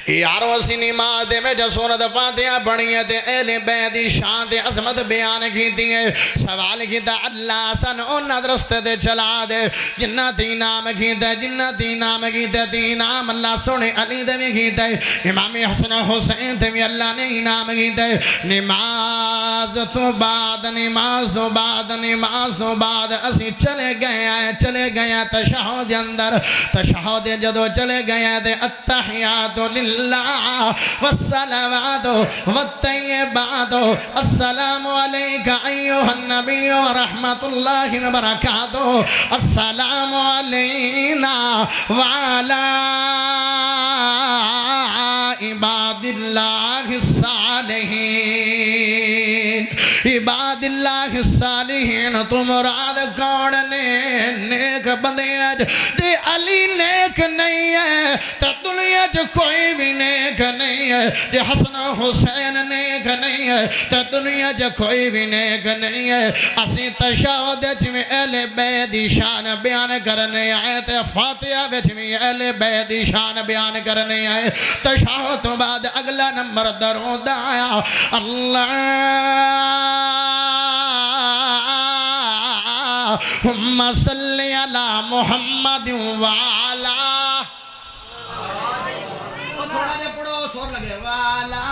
یارو اسی نماز دے میں جو سورۃ فاتحہ پڑھی ہے تے اہل بیت دی شان تے عظمت بیان کیتی ہے سوال کیتا اللہ سن انہاں رستے تے چلا دے جنہ دی نام کیتا جنہ دی نام کیتا دی نام اللہ سونے علی دے بھی کیتا ہے امام حسن حسین تے بھی اللہ نے انعام کیتا ہے نماز تو بعد اسی چلے گئے ہیں تشہد اندر تشہد جدو چلے گئے ہیں تے التحیات للہ والصلوات والطیبات السلام علیکہ ایوہ النبی ورحمت اللہ وبرکاتہ السلام علینا وعلا عباد اللہ الصالحین عباد اللہ الصالحین تو مراد کون نے نیک بندے تے علی نیک نہیں ہے تے دنیا جو کوئی بھی نیک نہیں ہے تے حسن حسین نیک نہیں ہے تے دنیا جو کوئی بھی نیک نہیں ہے اسی تشہد میں اہل بیت دی شان بیان کرنے آئے تے فاتحہ میں اہل بیت دی شان بیان کرنے آئے تشہد تو بعد اگلا نمبر درود آیا اللہم صلی علی محمد وعلا تھوڑا جا پڑھو سور لگے وعلا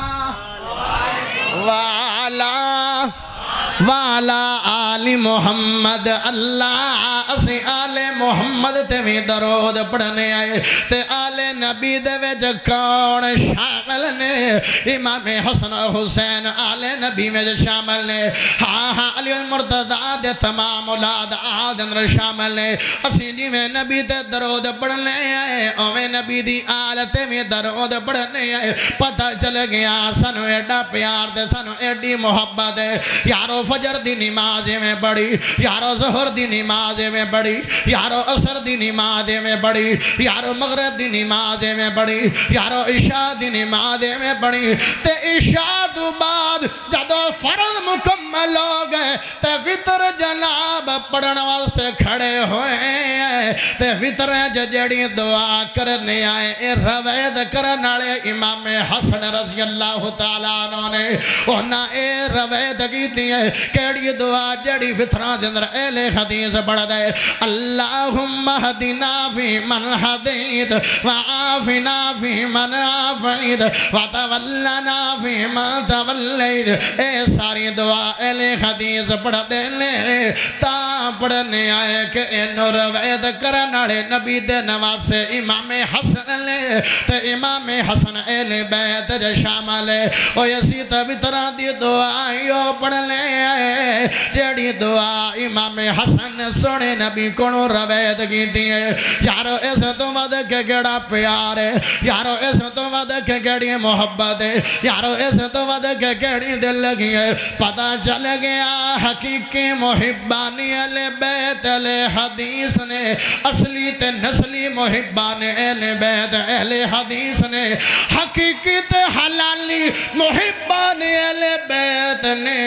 آل محمد اللہ اسی آل محمد تے بھی درود پڑھنے آئے تے آل نبی دے وچ کون شامل نے امام حسن حسین آل نبی میں شامل نے ہاں علی المرتضی دے تمام اولاد آل اندر شامل نے اسی جی میں نبی تے درود پڑھنے آئے اوے نبی دی آل تے بھی درود پڑھنے آئے پتہ چل گیا سانو ایڈا پیار دے سانو ایڈی محبت ہے یارو فجر دی نماز میں پڑھی یارو ظہر دی نماز میں پڑھی یارو عصر دی نماز میں پڑھی یارو مغرب دی نماز میں پڑھی یارو عشاء دی نماز میں پڑھی تے عشاء تو بعد جدو فرض مکمل ہو گئے تے وطر جناب پڑھن واسطے کھڑے ہوئے ہیں تے وطر جڑی دعا کرنے آئے اے روید کرنالے امام حسن رضی اللہ تعالیٰ عنہ نے انہاں اے روید کی دیئے کیڑی دعا جڑی وطران جندر اہل حدیث پڑھ دے اللہم اہدنا فی من حدید وعافنا فی من عافید وتولنا فی من تولید اے ساری دعا اہل حدیث پڑھ دے لے تا پڑھنے آئے کہ انہوں روید کرنالے نبی دے نواسے امام حسن لے تے امام حسن اہل بیت جا شامل ہے او یسی تا وطران دی دعائیوں پڑھ لے آئے جڑی دعا امام حسن سونے نبی کو روایت کیتی ہے یارو اس تو ود کے کیڑا پیار ہے یارو اس تو ود کے کیڑی محبت ہے یارو اس تو ود کے کیڑی دل لگی ہے پتہ چل گیا حقیقی محبان اہل بیت اہل حدیث نے اصلی تے نسلی محبان اہل بیت اہل حدیث نے حقیقی تے حلالی محبان اہل بیت نے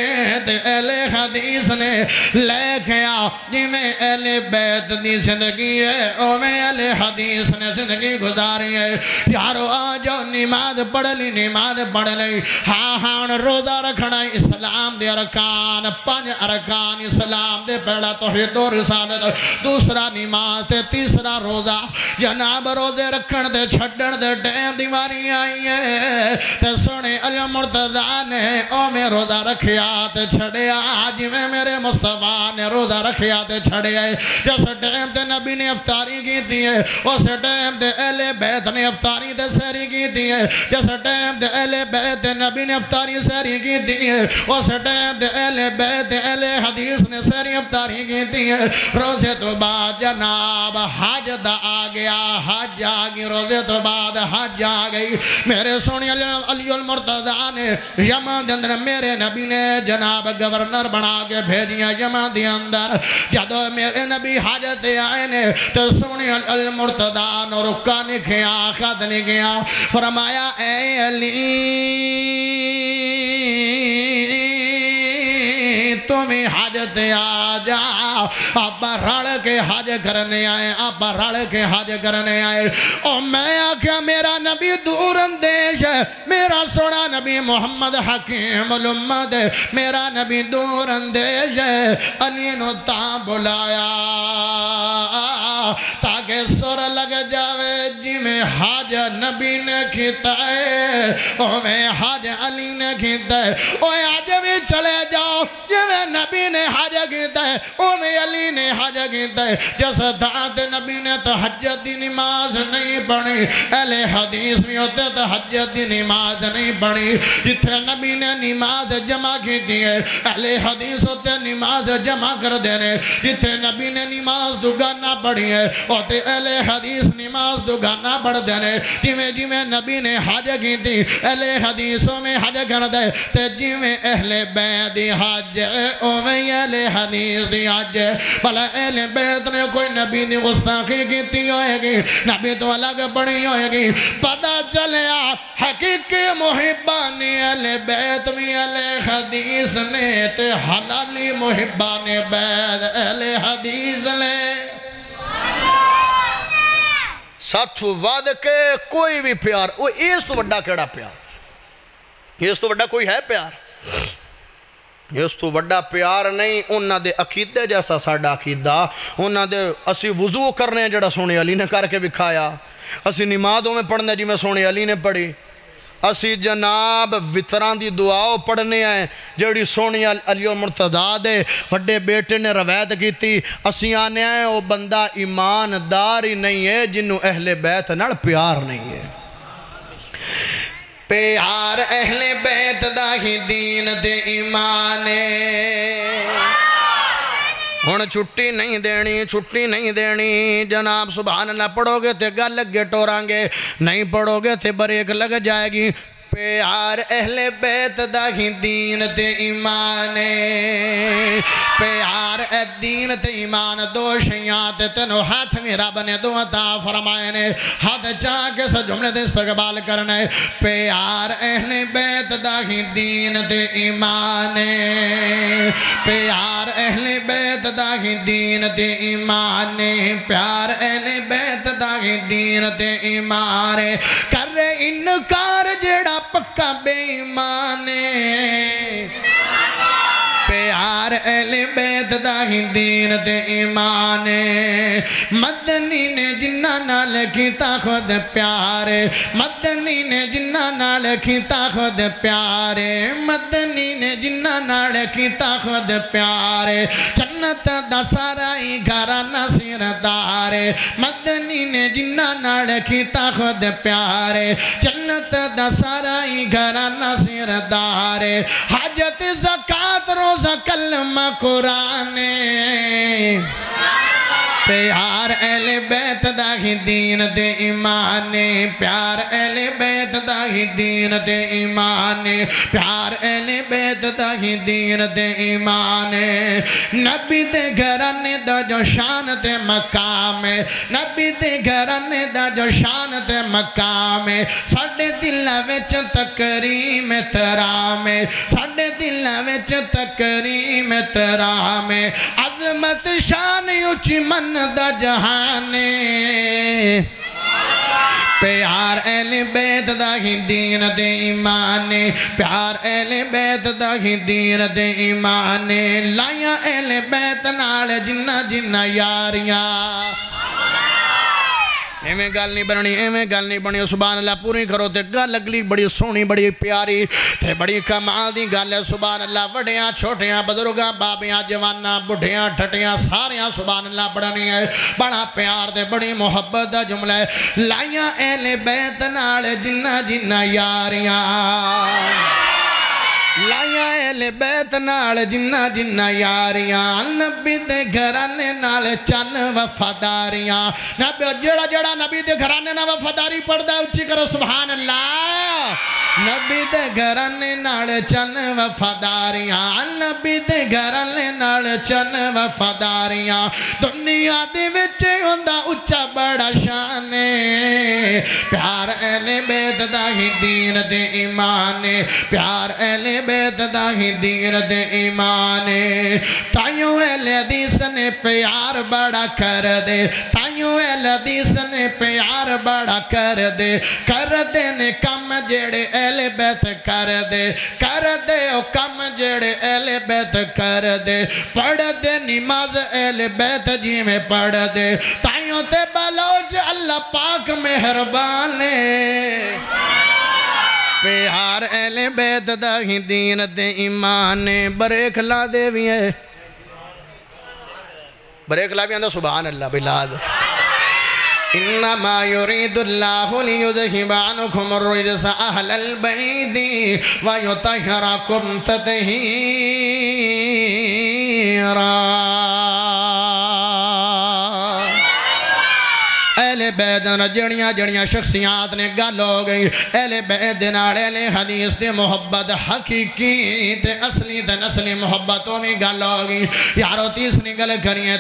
تے اہل حدیث نے لے کھیا جی میں اہل بیت دی زندگی ہے او میں اہل حدیث نے زندگی گزاری ہے یارو آجو نماز پڑھ لی نماز پڑھ لی ہاں ہاں روزہ رکھنا اسلام دے ارکان 5 ارکان اسلام دے پہلا توحید و رسالت دوسرا نماز تے تیسرا روزہ جناب روزے رکھن دے چھڑن دے ٹیم دیواری آئی ہے تے سونے علی مرتضیٰ نے او میں روزہ رکھیا تے چھڑیا آج میں میرے مصطفیٰ نے روزہ رکھیا تے چھڑیا ہے جس ٹیم تے نبی نے افطاری کی دی ہے اس ٹیم تے اہل بیت نے افطاری تے سہری کی دی ہے جس ٹیم تے اہل بیت نبی نے افطاری سہری کی دی ہے اس ٹیم تے اہل بیت اہل حدیث نے سہری افطاری کی دی ہے روزے تو بعد جناب حج دا آ گیا حج آ گئی روزے تو بعد حج آ گئی میرے سونے علی المرتضیٰ نے یمن دے اندر میرے نبی نے جناب گورنر بنا کے بھیجیا یمن دے اندر جدو میرے نبی حج تے آئے نے تو سونے علی المرتضیٰ نے رکا نہیں کھیا خط نہیں گیا فرمایا اے علی تمہیں حج تے آ جا آپ رڑ کے حج کرنے آئے آپ رڑ کے حج کرنے آئے اور میں آکھا میرا نبی دور اندیش ہے میرا سونا نبی محمد حکیم الامت ہے میرا نبی دور اندیش ہے علی نو تا بلایا تاکہ سر لگ جاوے جی میں حج نبی نے کھیتا ہے او میں حج علی نے کھیتا ہے او آج بھی چلے جاؤ جی میں نبی نے حج کیتا ہے او میں علی نے حج کیتا ہے جس دعات نبی نے تہجد دی نماز نہیں پڑھی اہل حدیث میں ہوتے تہجد دی نماز نہیں پڑھی جتھے نبی نے نماز جمع کی دی ہے اہل حدیث ہوتے نماز جمع کر دینے جتھے نبی نے نماز دگانا پڑھی ہے ہوتے اہل حدیث نماز دگانا پڑھ دینے جی میں نبی نے حج کی دی اہل حدیثوں میں حج کر دے تے جی میں اہل بیت دی حج او میں اہل حدیث دی حج بھلا اہل بیت نے کوئی نبی دی گستاخی کیتی ہوئے گی نبی تو الگ پڑھی ہوئے گی پتہ چلیا حقیقی محبان اہل بیت میں اہل حدیث نے تے حلالی محبان بیت اہل حدیث نے ساتھو وعد کے کوئی بھی پیار وہ اس تو وڈا کیڑا پیار اس تو وڈا کوئی ہے پیار اس تو وڈا پیار نہیں انہاں دے عقیدے جیسا ساڑا عقیدہ انہاں دے اسی وضو کرنے جڑا سونے علی نے کر کے بکھایا اسی نمازوں میں پڑھنے جی میں سونے علی نے پڑھی اسی جناب وطران دی دعاؤں پڑھنے ہیں جڑی سونی علی مرتضیٰ دے وڈے بیٹے نے روایت کی تھی اسی آنے ہیں وہ بندہ ایماندار ہی نہیں ہے جنہوں اہل بیت نال پیار نہیں ہے پیار اہل بیت دا ہی دین دے ایمانے ہن چھٹی نہیں دینی جناب سبحان اللہ پڑھو گے تے گل لگے ٹورانگے نہیں پڑھو گے تے بریک لگ جائے گی پیار اہل بیت دا ہی دین تے ایمانے پیار اے دین تے ایمان دو شیعان تے تنو ہاتھ میں رب نے دو عطا فرمائے نے ہاتھ چاہ کے سا جملے دے استقبال کرنے پیار اہل بیت دا ہی دین تے ایمانے پیار اہل بیت دا ہی دین تے ایمانے پیار اہل بیت دا ہی دین تے ایمانے کر انکار جڑا پکا بے ایمانے پیار اہل بیت دا ہی دین تے ایمانے مدنی نے جنہ نال کیتا خود پیارے مدنی نے جنہ نال کیتا خود پیارے مدنی نے جنہ نال کیتا خود پیارے جنت دا سارا ہی گھرانہ سردارے مدنی نے جنہ نال کیتا خود پیارے جنت دا سارا ہی گھرانہ سردارے حاجت زکاة نماز روزہ کلمہ قرآن پیار اہل بیت دا ہی دین دے ایمان پیار اہل بیت دا ہی دین دے ایمان پیار اہل بیت دا ہی دین دے ایمان نبی دے گھرانے دا جو شان دے مقام نبی دے گھرانے دا جو شان دے مقام ساڑھے دلہ وچ تکریم ترام ساڑھے دلہ وچ تکریم ترام عظمت شان اچھی من دا جہانے پیار اہل بیت دا ہی دین دے ایمان پیار اہل بیت دا ہی دین دے ایمان لائیاں اہل بیت نال جنہ جنہ یاریاں ایویں گل نہیں بننی ایویں گل نہیں بنی سبحان اللہ پوری کرو تے گل اگلی بڑی سونی بڑی پیاری تے بڑی کمال دی گل ہے سبحان اللہ وڈیاں چھوٹیاں بزرگاں بابیاں جواناں بڈھیاں ٹھٹیاں ساریاں سبحان اللہ پڑھنی ہے بڑا پیار تے بڑی محبت دا جملہ ہے لائیاں اہل بیت نال جنہ جنہ یاریاں لائیاں اہل بیت نال جنہ جنہ یاریاں نبی دے گھرانے نال چن وفاداریاں نبی جڑا جڑا نبی دے گھرانے نال وفاداری پڑھدا اچھی کرو سبحان اللہ نبی دے گھرانے نال چن وفاداریاں نبی دے گھرانے نال چن وفاداریاں دنیا دے وچ ہوندا اچا بڑا شان پیار اہل بیت دا ہی دین دے ایمان پیار اہل بیت دا ہی دین دے ایمان تائیوں اہل حدیث نے پیار بڑا کر دے تائیوں اہل حدیث نے پیار بڑا کر دے نے کم جڑے اہل بیت کر دے او کم جڑے اہل بیت کر دے پڑھ دے نماز اہل بیت جی میں پڑھ دے تائیوں تے بلوچ اللہ پاک مہربان پیار اہل بیت دا ہی دین دے ایمان بریک لا دے بھی ہے بریک لا بھی اندھا سبحان اللہ بلاد انما يريد الله ليذهب عنكم الرجس اهل البيت ويطهركم تطهيرا اہل بیت جڑیاں جڑیاں شخصیات نے گل ہو گئی اہل بیت نال اہل حدیث دے محبت حقیقی تے اصلی تے نسلی محبتوں میں گل ہو گئی یارو تیسری گل کریے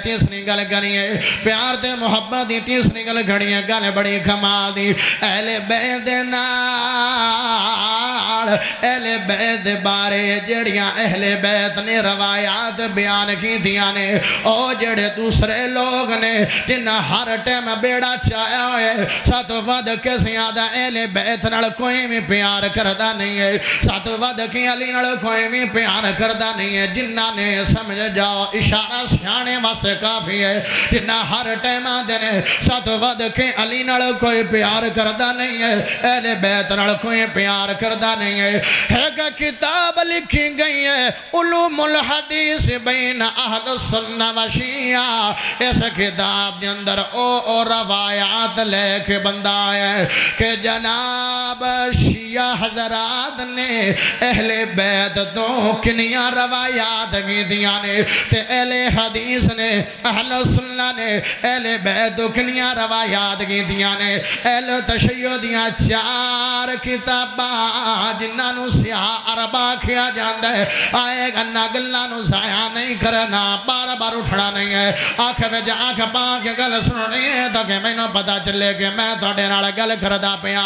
پیار تے محبت دی تیسری گل کریے گل بڑی کمال دی اہل بیت نال اہل بیت بارے جڑیاں اہل بیت نے روایات بیان کی دیا نے او جڑے دوسرے لوگ نے جنہ ہر ٹائم بیڑا چاہیا ہوئے ساتھ ود کے زیادہ اہل بیت نال کوئی بھی پیار کردہ نہیں ہے ساتھ ود کے علی نال کوئی بھی پیار کردہ نہیں ہے جنہ نے سمجھ جاؤ اشارہ سیانے واسطے کافی ہے جنہ ہر ٹائم دینے ساتھ ود کے علی نال کوئی پیار کردہ نہیں ہے اہل بیت نال کوئی پیار کردہ نہیں ہے ایک کتاب لکھی گئی ہے علوم الحدیث بین اہل السنہ و شیعہ اس کتاب دے اندر او روایات لے کے بندہ ہے کہ جناب شیعہ حضرات نے اہل بیت تو کنیاں روایات کی دیا نے تے اہل حدیث نے اہل سنہ نے اہل بیت تو کنیاں روایات کی دیا نے اہل تشیع دیا 4 کتاباں جنہاں نو سیاہ عربہ کیا جاندہ ہے آئے گا گلہ نو ضائع نہیں کرنا بار بار اٹھنا نہیں ہے آنکھ میں جا آنکھ پا کے گل سننی ہے تاکہ میں نو پتا چلے کہ میں تھوڑے نال گل کردہ پیا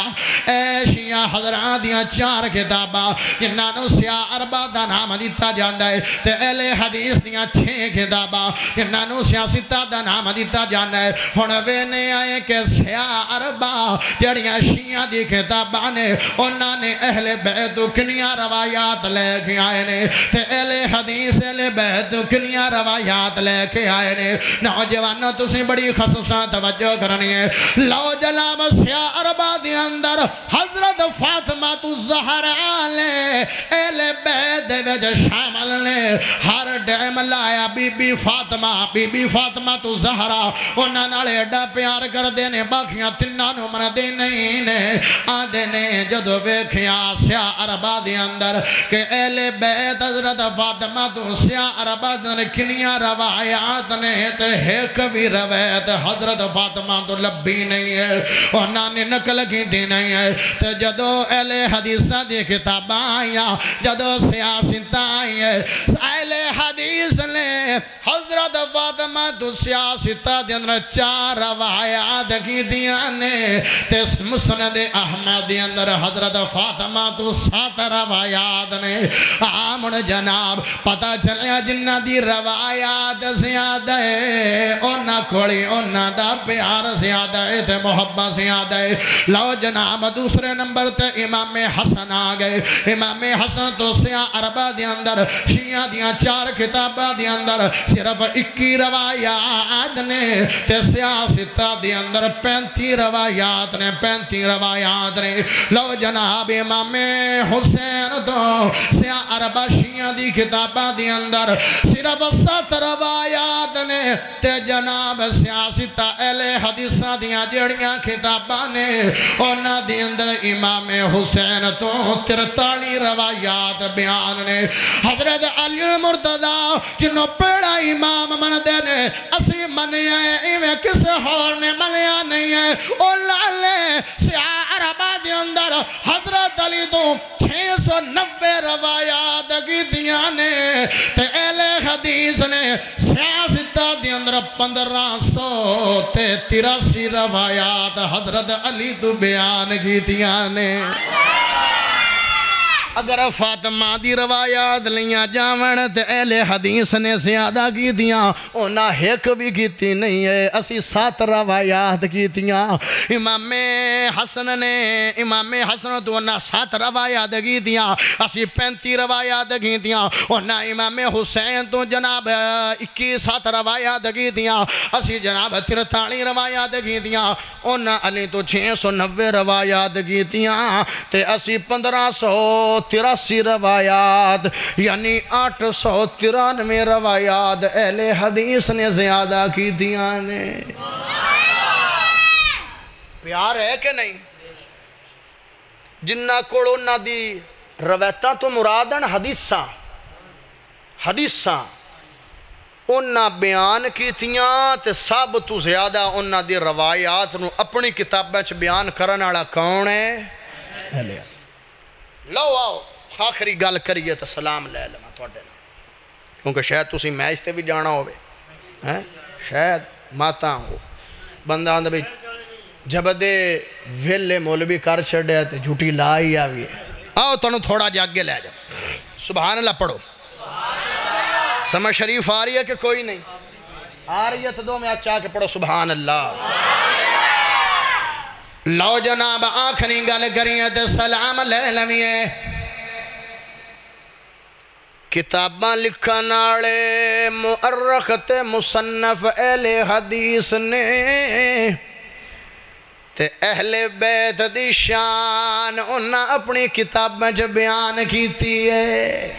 اے شیعہ حضرات دیاں 4 کتاباں جنہاں نو سیاہ عربہ دا نام دیتا جاندہ ہے تے اہل حدیث دیاں 6 کتاباں جنہاں نو سیاستہ دا نام دیتا جاندہ ہے ہونوے نے آئے کہ سیاہ عربہ جڑیاں شیعہ دی کتاباں نے انہاں نے اہل بیت کنیاں روایات لے کے آئے نے تے اہل حدیث اہل بیت کنیاں روایات لے کے آئے نے نوجوانوں تسی بڑی خصوصاں توجہ کرنی ہے لو جناب سیاہ عربہ دی اندر حضرت فاطمہ الزہرا لے اہل بیت دے وچ شامل نے ہر ٹائم لایا بی بی فاطمہ الزہرا انہاں نال ایڈا پیار کردے نے باقیاں تناں نو مندے نہیں نے آندے نے جدو ویکھیا سیاہ عربہ دے اندر کہ اہل بیت حضرت فاطمہ تو سیاہ عربہ دے کنیاں روایات نے تے ایک بھی روایت حضرت فاطمہ تو لبی نہیں ہے انہاں نے نقل کی دی نہیں ہے تے جدو اہل حدیثہ دی کتاباں آئیاں جدو سیاستہ آئی ہے اہل حدیث نے حضرت فاطمہ تو سیاستہ دی اندر 4 روایات کی دیانے تے مسند احمد دی اندر حضرت فاطمہ تو 7 روایات نے آمن جناب پتہ چلیا جنہ دی روایات زیادہ ہے اونا کھوڑی اونا دا پیار زیادہ ہے تے محبت زیادہ ہے لو جناب دوسرے نمبر تے امام حسن آگئے امام حسن تو سیاہ عربہ دی اندر شیعہ دیاں 4 کتابہ دی اندر صرف 21 روایات نے تے سیاستہ دی اندر 35 روایات نے 35 روایات نے لو جناب امام حسین تو سیاہ عربہ شیعہ دی کتابہ دی اندر صرف 7 روایات نے تے جناب سیاستہ اہل حدیثہ دیاں جڑیاں کتابہ نے اونا دی اندر امام حسین تو 43 روایات بیان نے حضرت علی المرتضی جنہوں پیڑا امام من دے نے اسی منیا ہے ایویں کسے ہور نے منیا نہیں ہے او لالے سیاہ عربہ دی اندر حضرت علی تو 690 روایات کی دیاں نے تے اہل حدیث نے سیاستہ دی اندر 1583 روایات حضرت علی تو بیان کی دیاں نے اگر فاطمہ دی روایات لیاں جاون تے اہل حدیث نے زیادہ کی دیاں اونا ایک بھی کیتی نہیں ہے اسی 7 روایات کیتیاں امام حسن تو اونا 7 روایات کی دیاں اسی 35 روایات کی دیاں اونا امام حسین تو جناب 21 روایات کی دیاں اسی جناب 43 روایات کی دیاں اونا علی تو 690 روایات کی دیاں تے اسی 1583 روایات یعنی 893 روایات اہل حدیث نے زیادہ کی دیاں نے پیار ہے کہ نہیں جنہ کوڑوں نہ دی روایتاں تو مرادن حدیثاں انہاں بیان کی تیاں تے سب تو زیادہ انہاں دی روایات نو اپنی کتابیں چھ بیان کرنا والا کون ہے اہل حدیث لو آؤ آخری گل کریے تو سلام لے لما توڑے نا کیونکہ شاید تسی میچ تے بھی جانا ہوئے شاید ماتا ہو بندہ آندھا بھی جب دے ویلے مولوی کر چھڑے تے جھوٹی لائی آوی آؤ تنو تھوڑا جاگے لے جاؤ سبحان اللہ پڑھو سمجھ شریف آ رہی ہے کہ کوئی نہیں آ رہی ہے تو دو میں اچھا کے پڑھو سبحان اللہ لو جناب آخری گل کریے تے سلام لے لویے کتاباں لکھن والے مؤرخ تے مصنف اہل حدیث نے تے اہل بیت دی شان انہاں اپنی کتابیں جو بیان کیتی ہے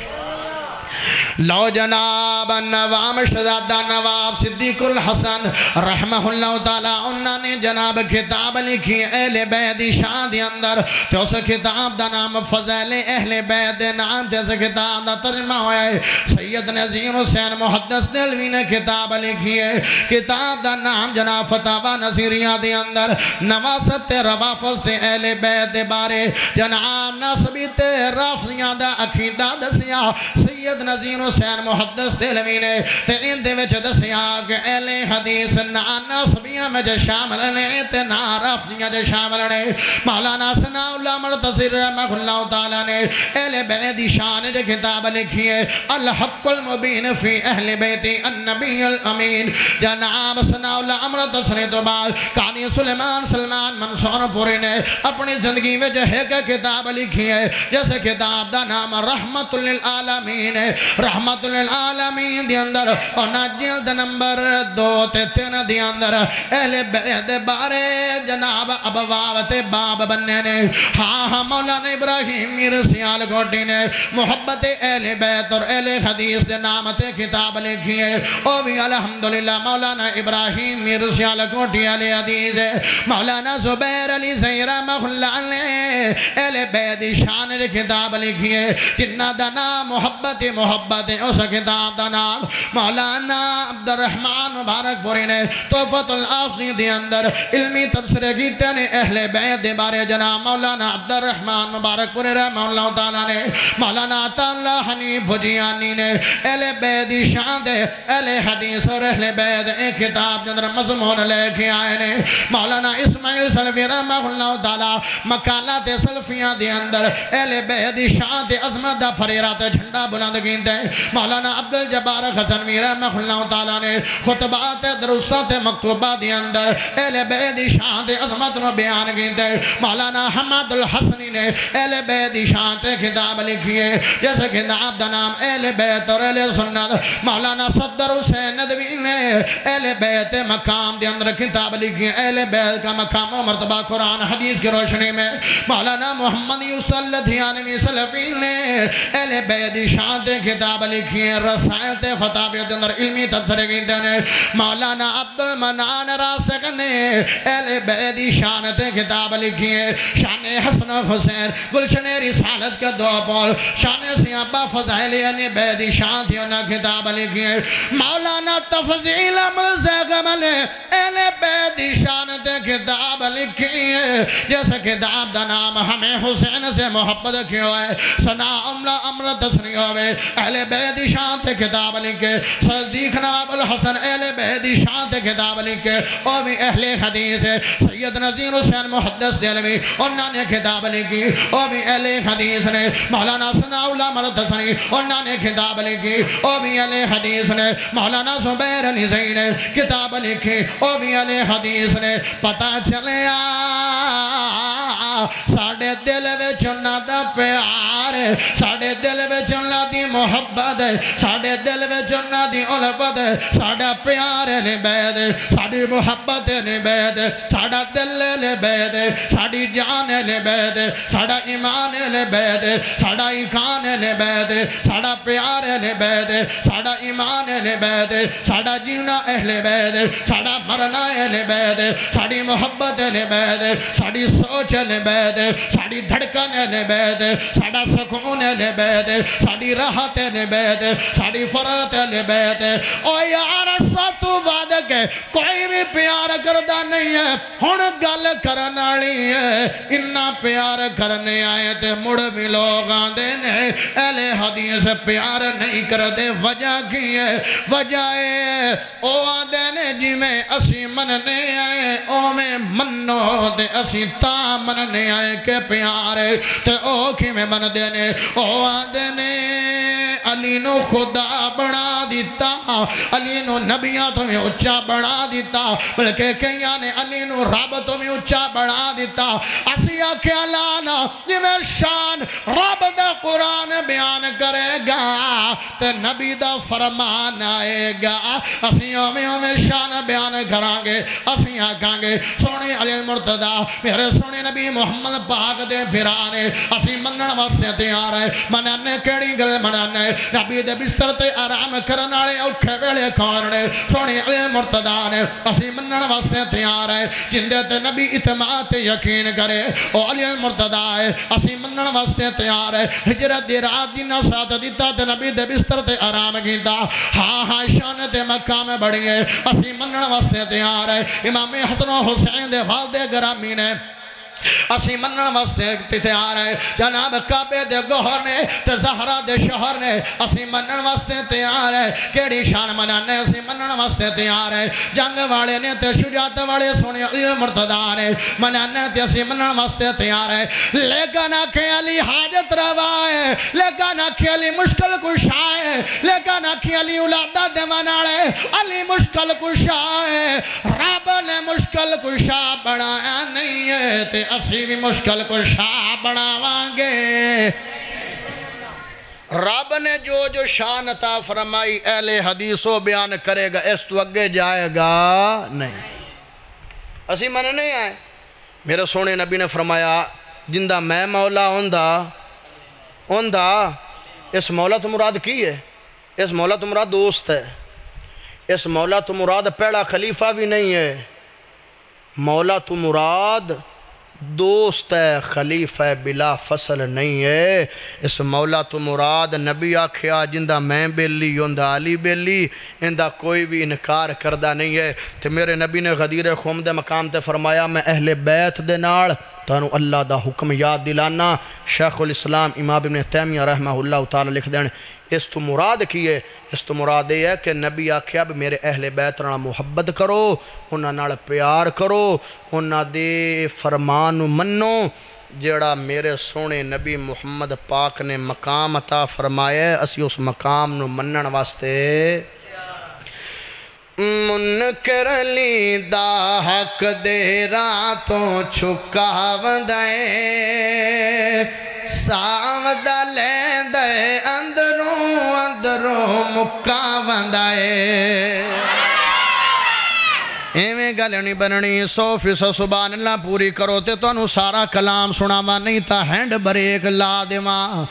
لو جناب نوام شہزادہ نواب صدیق الحسن رحمہ اللہ تعالیٰ انہوں نے جناب کتاب لکھی اہل بیت دی شان دی اندر تو اس کتاب دا نام فضائل اہل بیت دے نام جیسے کتاب دا ترجمہ ہویا ہے سید نذیر حسین محدث دہلوی نے کتاب لکھی ہے کتاب دا نام جناب فتاوی نصیریہ دی اندر نواست روافظ تے اہل بیت دے بارے جناب نصبی تے رافضیاں دا عقیدہ دسیا سید نذیر حسین محدث دہلوی نے تے ان دے وچ دسیا کہ اہل حدیث نہ نصبیاں میں جو شامل نے تے نہ رافضیاں جو شامل نے مولانا ثناء اللہ مرتصر رحمہ اللہ تعالیٰ نے اہل بیت دی شان جو کتاب لکھی ہے الحق المبین فی اہل بیت النبی الامین جناب ثناء اللہ مرتصر تو بعد قاضی سلمان منصور پوری نے اپنی زندگی میں جو ہے کہ کتاب لکھی ہے جیسے کتاب دا نام رحمت للعالمین للعالمین رحمت للعالمین دی اندر اونا جلد نمبر 2 تے 3 دی اندر اہل بیت بارے جناب ابواب تے باب بننے نے ہاں مولانا ابراہیم میر سیال کوٹی نے محبت اہل بیت اور اہل حدیث دے نام تے کتاب لکھی ہے او بھی الحمدللہ مولانا ابراہیم میر سیال کوٹی علی حدیث ہے مولانا زبیر علی زہرہ مخلع نے اہل بیت شان دے کتاب لکھی ہے جنہ دا نام محبت اس کتاب دا نام مولانا عبدالرحمن مبارک پوری نے تحفۃ الافضی دے اندر علمی تبصرے کیتے نے اہل بیت دے بارے جناب مولانا عبدالرحمن مبارک پوری رحمہ اللہ تعالیٰ نے مولانا عطا اللہ حنیف بھجیانی نے اہل بیت دی شان دے اہل حدیث اور اہل بیت ایک کتاب جندر مضمون لے کے آئے نے مولانا اسماعیل سلفی رحمہ اللہ تعالیٰ مقالات سلفیاں دے اندر اہل بیت دی شان دے عظمت دا فریرات جھنڈا بلند کیتے مولانا عبدالجبار خزنوی رحمہ اللہ تعالیٰ نے خطبات دروسات مکتوبہ دی اندر اہل بیت دی شان دے عظمت نو بیان کیتے مولانا حماد الحسنی نے اہل بیت دی شان تے کتاب لکھی ہے جیسے کتاب دا نام اہل بیت اور اہل سنت مولانا صفدر حسین ندوی نے اہل بیت مقام دے اندر کتاب لکھی ہے اہل بیت کا مقام و مرتبہ قرآن حدیث کی روشنی میں مولانا محمد یوسف لدھیانوی سلفی نے اہل بیت دی شان تے کتاب لکھی ہے رسائل تے فتاوی دے اندر علمی تبصرے کیتے نے مولانا عبدالمنان راسق نے اہل بیت دی شان تے کتاب لکھی ہے شان حسن حسین گلشن رسالت کا 2 پول شان سیابہ فضائلی نے بیت دی شان تھی انہا کتاب لکھی ہے مولانا تفضیل ملزگم نے اہل بیت دی شان تے کتاب لکھی ہے جیسے کتاب دا نام ہمیں حسین سے محبت کیوں ہے سنا عملہ امر تسنی ہوئے اہل بیت دی شان تے کتاب لکھے صدیق نواب الحسن اہل بیت دی شان تے کتاب لکھے اور بھی اہل حدیث ہے سید نذیر حسین محدث دہلوی انہوں نے کتاب لکھی اور بھی اہل حدیث نے مولانا ثناء اللہ مرتسنی انہوں نے کتاب لکھی اور بھی اہل حدیث نے مولانا زبیر علی زئی نے کتاب لکھی اور بھی اہل حدیث نے پتہ چلے ساڑھے دل وچ انہاں دا پیار ہے ساڑھے دل وچ انہاں دی محبت ہے ساڑھے دل وچ انہاں دی الفت ہے ساڑھا پیار ہے بیت ہے ساڑھی محبت ہے بیت ہے ساڑھا دل ہے بیت ہے ساڑھی جان ہے بیت ہے ساڑھا ایمان ہے بیت ہے ساڑھا ایقان ہے بیت ہے ساڑھا پیار ہے بیت ہے ساڑھا ایمان ہے بیت ہے ساڑھا جینا اہل بیت ہے ساڑھا مرنا اہل بیت ہے ساڑھی محبت ہے بیت ہے ساڑھی سوچ ہے بیت ہے ساڑھی دھڑکن ہے بیت ہے ساڑھا سکون ہے بیت ہے ساڑھی راحت ہے بیت ہے ساڑھی فرات ہے بیت ہے او یار ساتو بعد کے کوئی بھی پیار کردہ نہیں ہے ہن گل کرنا لی ہے انہا پیار کرنے آئے تھے مڑ بھی لوگ آندے نے اہل حدیث پیار نہیں کردے وجہ کی ہے وجہ ہے او آندے نے جی میں اسی مننے آئے او میں منو دے اسی تا مننے آئے کہ پیار ہے تے او کی میں من دینے او آندے نے علی نو خدا بنا دیتا علی نو نبیاں تمہیں اچھا بنا دیتا بلکہ کہیاں نے علی نو رب تمہیں اچھا بنا دیتا اسی آکھیا لانا جی میں شان رب دا قرآن بیان کرے گا تے نبی دا فرمان آئے گا اسی میں شان بیان کرانگے اسی آکھانگے سونے علی المرتضی میرے سونے نبی محمد پاک دے پھرانے اسی منن واسطے تیار ہے منانے کیڑی گل منانے نبی دے بستر تے آرام کرنالے اوکھے ویلے کھانے سونے علی المرتضی نے اسی منن واسطے تیار ہے جندے تے نبی اعتماد تے یقین کرے او علی المرتضی ہے اسی منن واسطے تیار ہے ہجرت دی رات دی نصیحت دیتا تے نبی دے بستر تے آرام کیتا ہاں شان تے مقام بڑی ہے اسی منن واسطے تیار ہے امام حسن و حسین دے والد گرامی نے اسی منن واسطے تیار ہے جناب کعبے دے گوہر نے تے زہرا دے شہر نے اسی منن واسطے تیار ہے کیڑی شان منانے اسی منن واسطے تیار ہے جنگ والے نے تے شجاعت والے سونے علی مرتضی نے منانے تے اسی منن واسطے تیار ہے لیکن آکھے علی حاجت روا ہے لیکن آکھے علی مشکل کشا ہے لیکن آکھے علی اولادہ دے منانے علی مشکل کشا ہے رب نے مشکل کشا بنایا نہیں ہے تے اسی بھی مشکل کشا بناوانگے رب نے جو شان عطا فرمائی اہل حدیثوں بیان کرے گا، اس تو اگے جائے گا نہیں۔ اسی من نہیں آئے، میرے سونے نبی نے فرمایا جندہ میں مولا ہوندہ اس مولا تو مراد کی ہے؟ اس مولا تو مراد دوست ہے، اس مولا تو مراد پہلا خلیفہ بھی نہیں ہے، مولا تو مراد دوست ہے، خلیفہ بلا فصل نہیں ہے۔ اس مولا تو مراد نبی آکھیا جندہ میں بیلی ہوندہ علی بیلی، اندہ کوئی بھی انکار کردہ نہیں ہے۔ تو میرے نبی نے غدیر خم دے مقام تے فرمایا میں اہل بیت دے نال تانوں اللہ دا حکم یاد دلانا۔ شیخ الاسلام امام ابن تیمیہ رحمہ اللہ تعالی لکھ دین اس تو مراد کی ہے؟ اس تو مراد یہ ہے کہ نبی آکھیا بھی میرے اہل بیت نال محبت کرو، انہاں نال پیار کرو، انہاں دے فرمان منو، جیڑا میرے سونے نبی محمد پاک نے مقام عطا فرمائے اسی اس مقام نو منن واسطے منکر لی دا حق دے راتوں چھکا وندائے ساودہ لین دے اندروں مکا وندائے۔ ایویں گل نہیں بننی 100% سبحان اللہ پوری کرو تے تو انہوں سارا کلام سناوا نہیں تا ہینڈ بریک لا دیواں۔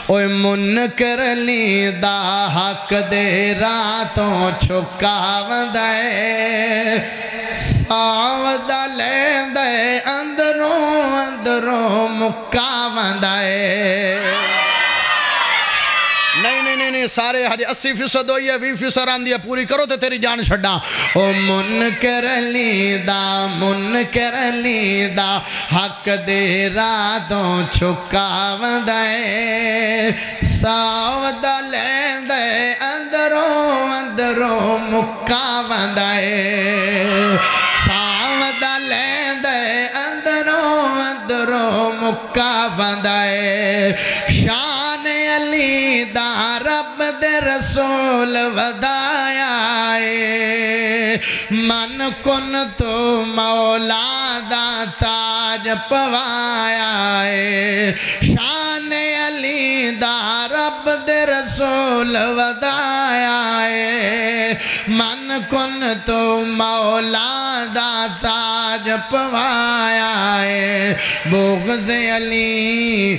اوہ منکر لی دا حق دے راتوں چھکا وندائے ساودہ لین دے اندروں مکا وندائے۔ نہیں سارے حجی 80% ہوئی ہے 20% آن دیا پوری کرو تے تیری جان چھڑا۔ او منکر لی دا حق دے راتوں چھکا وندائے ساودہ لین دے اندروں مکا وندائے ساودہ لین دے اندروں مکا وندائے۔ شان علی دا رب دے رسول ودایا ہے من کن تو مولا دا تاج پوایا ہے۔ شان علی دا رب دے رسول ودایا ہے من کن تو مولا دا تاج پوایا ہے۔ بغض علی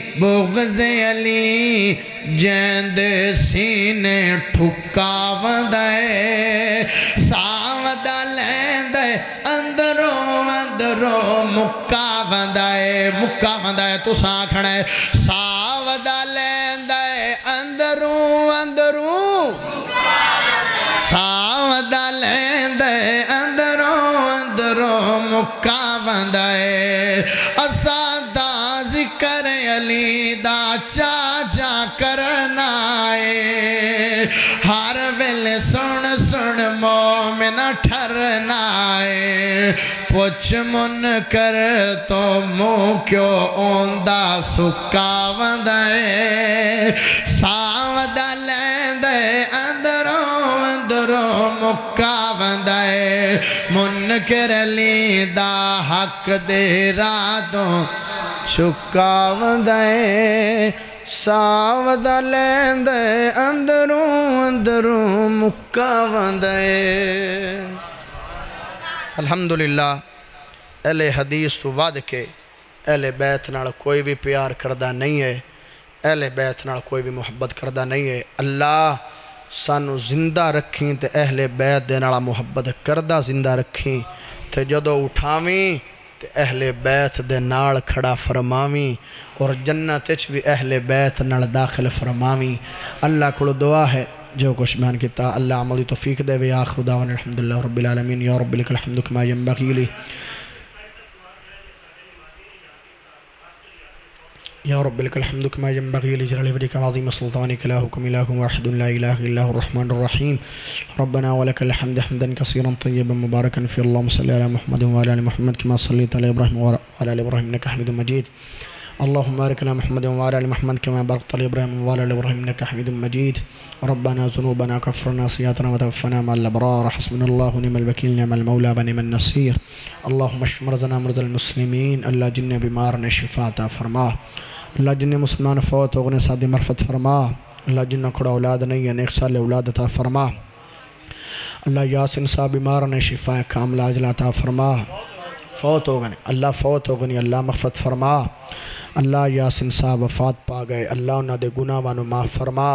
جیند سینے ٹھکا وندائے ساودہ لین دے اندروں مکا وندائے تو ساکھنا ہے ساودہ لین دے اندروں ساودہ لین دے اندروں مکا وندائے۔ اسادہ ذکر علی دا چاچا کرنا ہے ہر ویلے سن مومن ٹھرنا ہے پوچھ منکر تو منہ کیوں اوندہ سکا وندائے ساودہ لین دے اندروں مکا وندائے۔ منکر علی دا حق دے راتوں چھکا وندائے ساودہ لین دے اندروں مکا وندائے۔ الحمدللہ اہل حدیث تو وعد کے اہل بیت نال کوئی بھی پیار کردہ نہیں ہے، اہل بیت نال کوئی بھی محبت کردہ نہیں ہے۔ اللہ سانو زندہ رکھیں تے اہل بیت دے نال محبت کردہ زندہ رکھیں تے جدو اٹھاویں تے اہل بیت دے نال کھڑا فرماویں اور جنت وچ بھی اہل بیت نال داخل فرماویں۔ اللہ کو دعا ہے جو کچھ بیان کیتا اللہ عملی توفیق دے وی آخر دعوانا الحمدللہ رب العالمین یا رب لک الحمد کما ینبغی لی یا رب لک الحمد کما ینبغی لجلال وجهك وعظیم سلطانك لا حكم اله واحد لا اله الا هو الرحمن الرحيم ربنا ولك الحمد حمدا كثيرا طيبا مباركا في اللهم صل على محمد وعلى ال محمد كما صليت على ابراهيم وعلى ال ابراهيم انك حميد مجيد اللهم بارك على محمد وعلى ال محمد كما باركت على ابراهيم وعلى ال ابراهيم انك حميد مجيد ربنا ذنوبنا كفرنا سيئاتنا وتوفنا مع الابرار حسبنا الله ونعم الوكيل نعم المولى ونعم النصير اللهم اشف مرضانا مرضى المسلمين اللہ جن بیمار نے شفا عطا فرما اللہ جن مسلمان فوت ہونے سادی مرفت فرما اللہ جنہ کھڑا اولاد نہیں ہے نیک سال اولاد عطا فرما اللہ یاسین صاحب بیمار نے شفا کاملہ عاجل عطا فرما فوت ہو گئے اللہ فوت ہو گئے اللہ مغفرت فرما اللہ یاسین صاحب وفات پا گئے اللہ انہاں دے گناہ وانو معاف فرما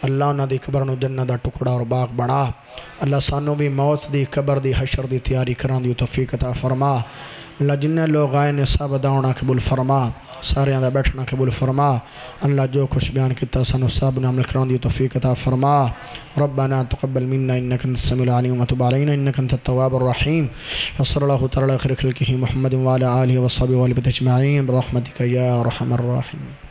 اللہ انہاں دی قبر نو جنت دا ٹکڑا اور باغ بنا اللہ سانو بھی موت دی قبر دی حشر دی تیاری کران دی توفیق عطا فرما اللہ جنہیں لوگ آئے نے سب داؤنا قبول فرما سارے دا بیٹھنا قبول فرما اللہ جو خوش بیان کیتا سانو سب نے عمل کران دی توفیق عطا فرما ربنا تقبل منا انك انت السميع العليم وتب علينا انك انت التواب الرحيم وصلى الله تعالى على خير خلقه محمد وعلى اله وصحبه وآله اجمعين برحمتك يا ارحم الراحمين.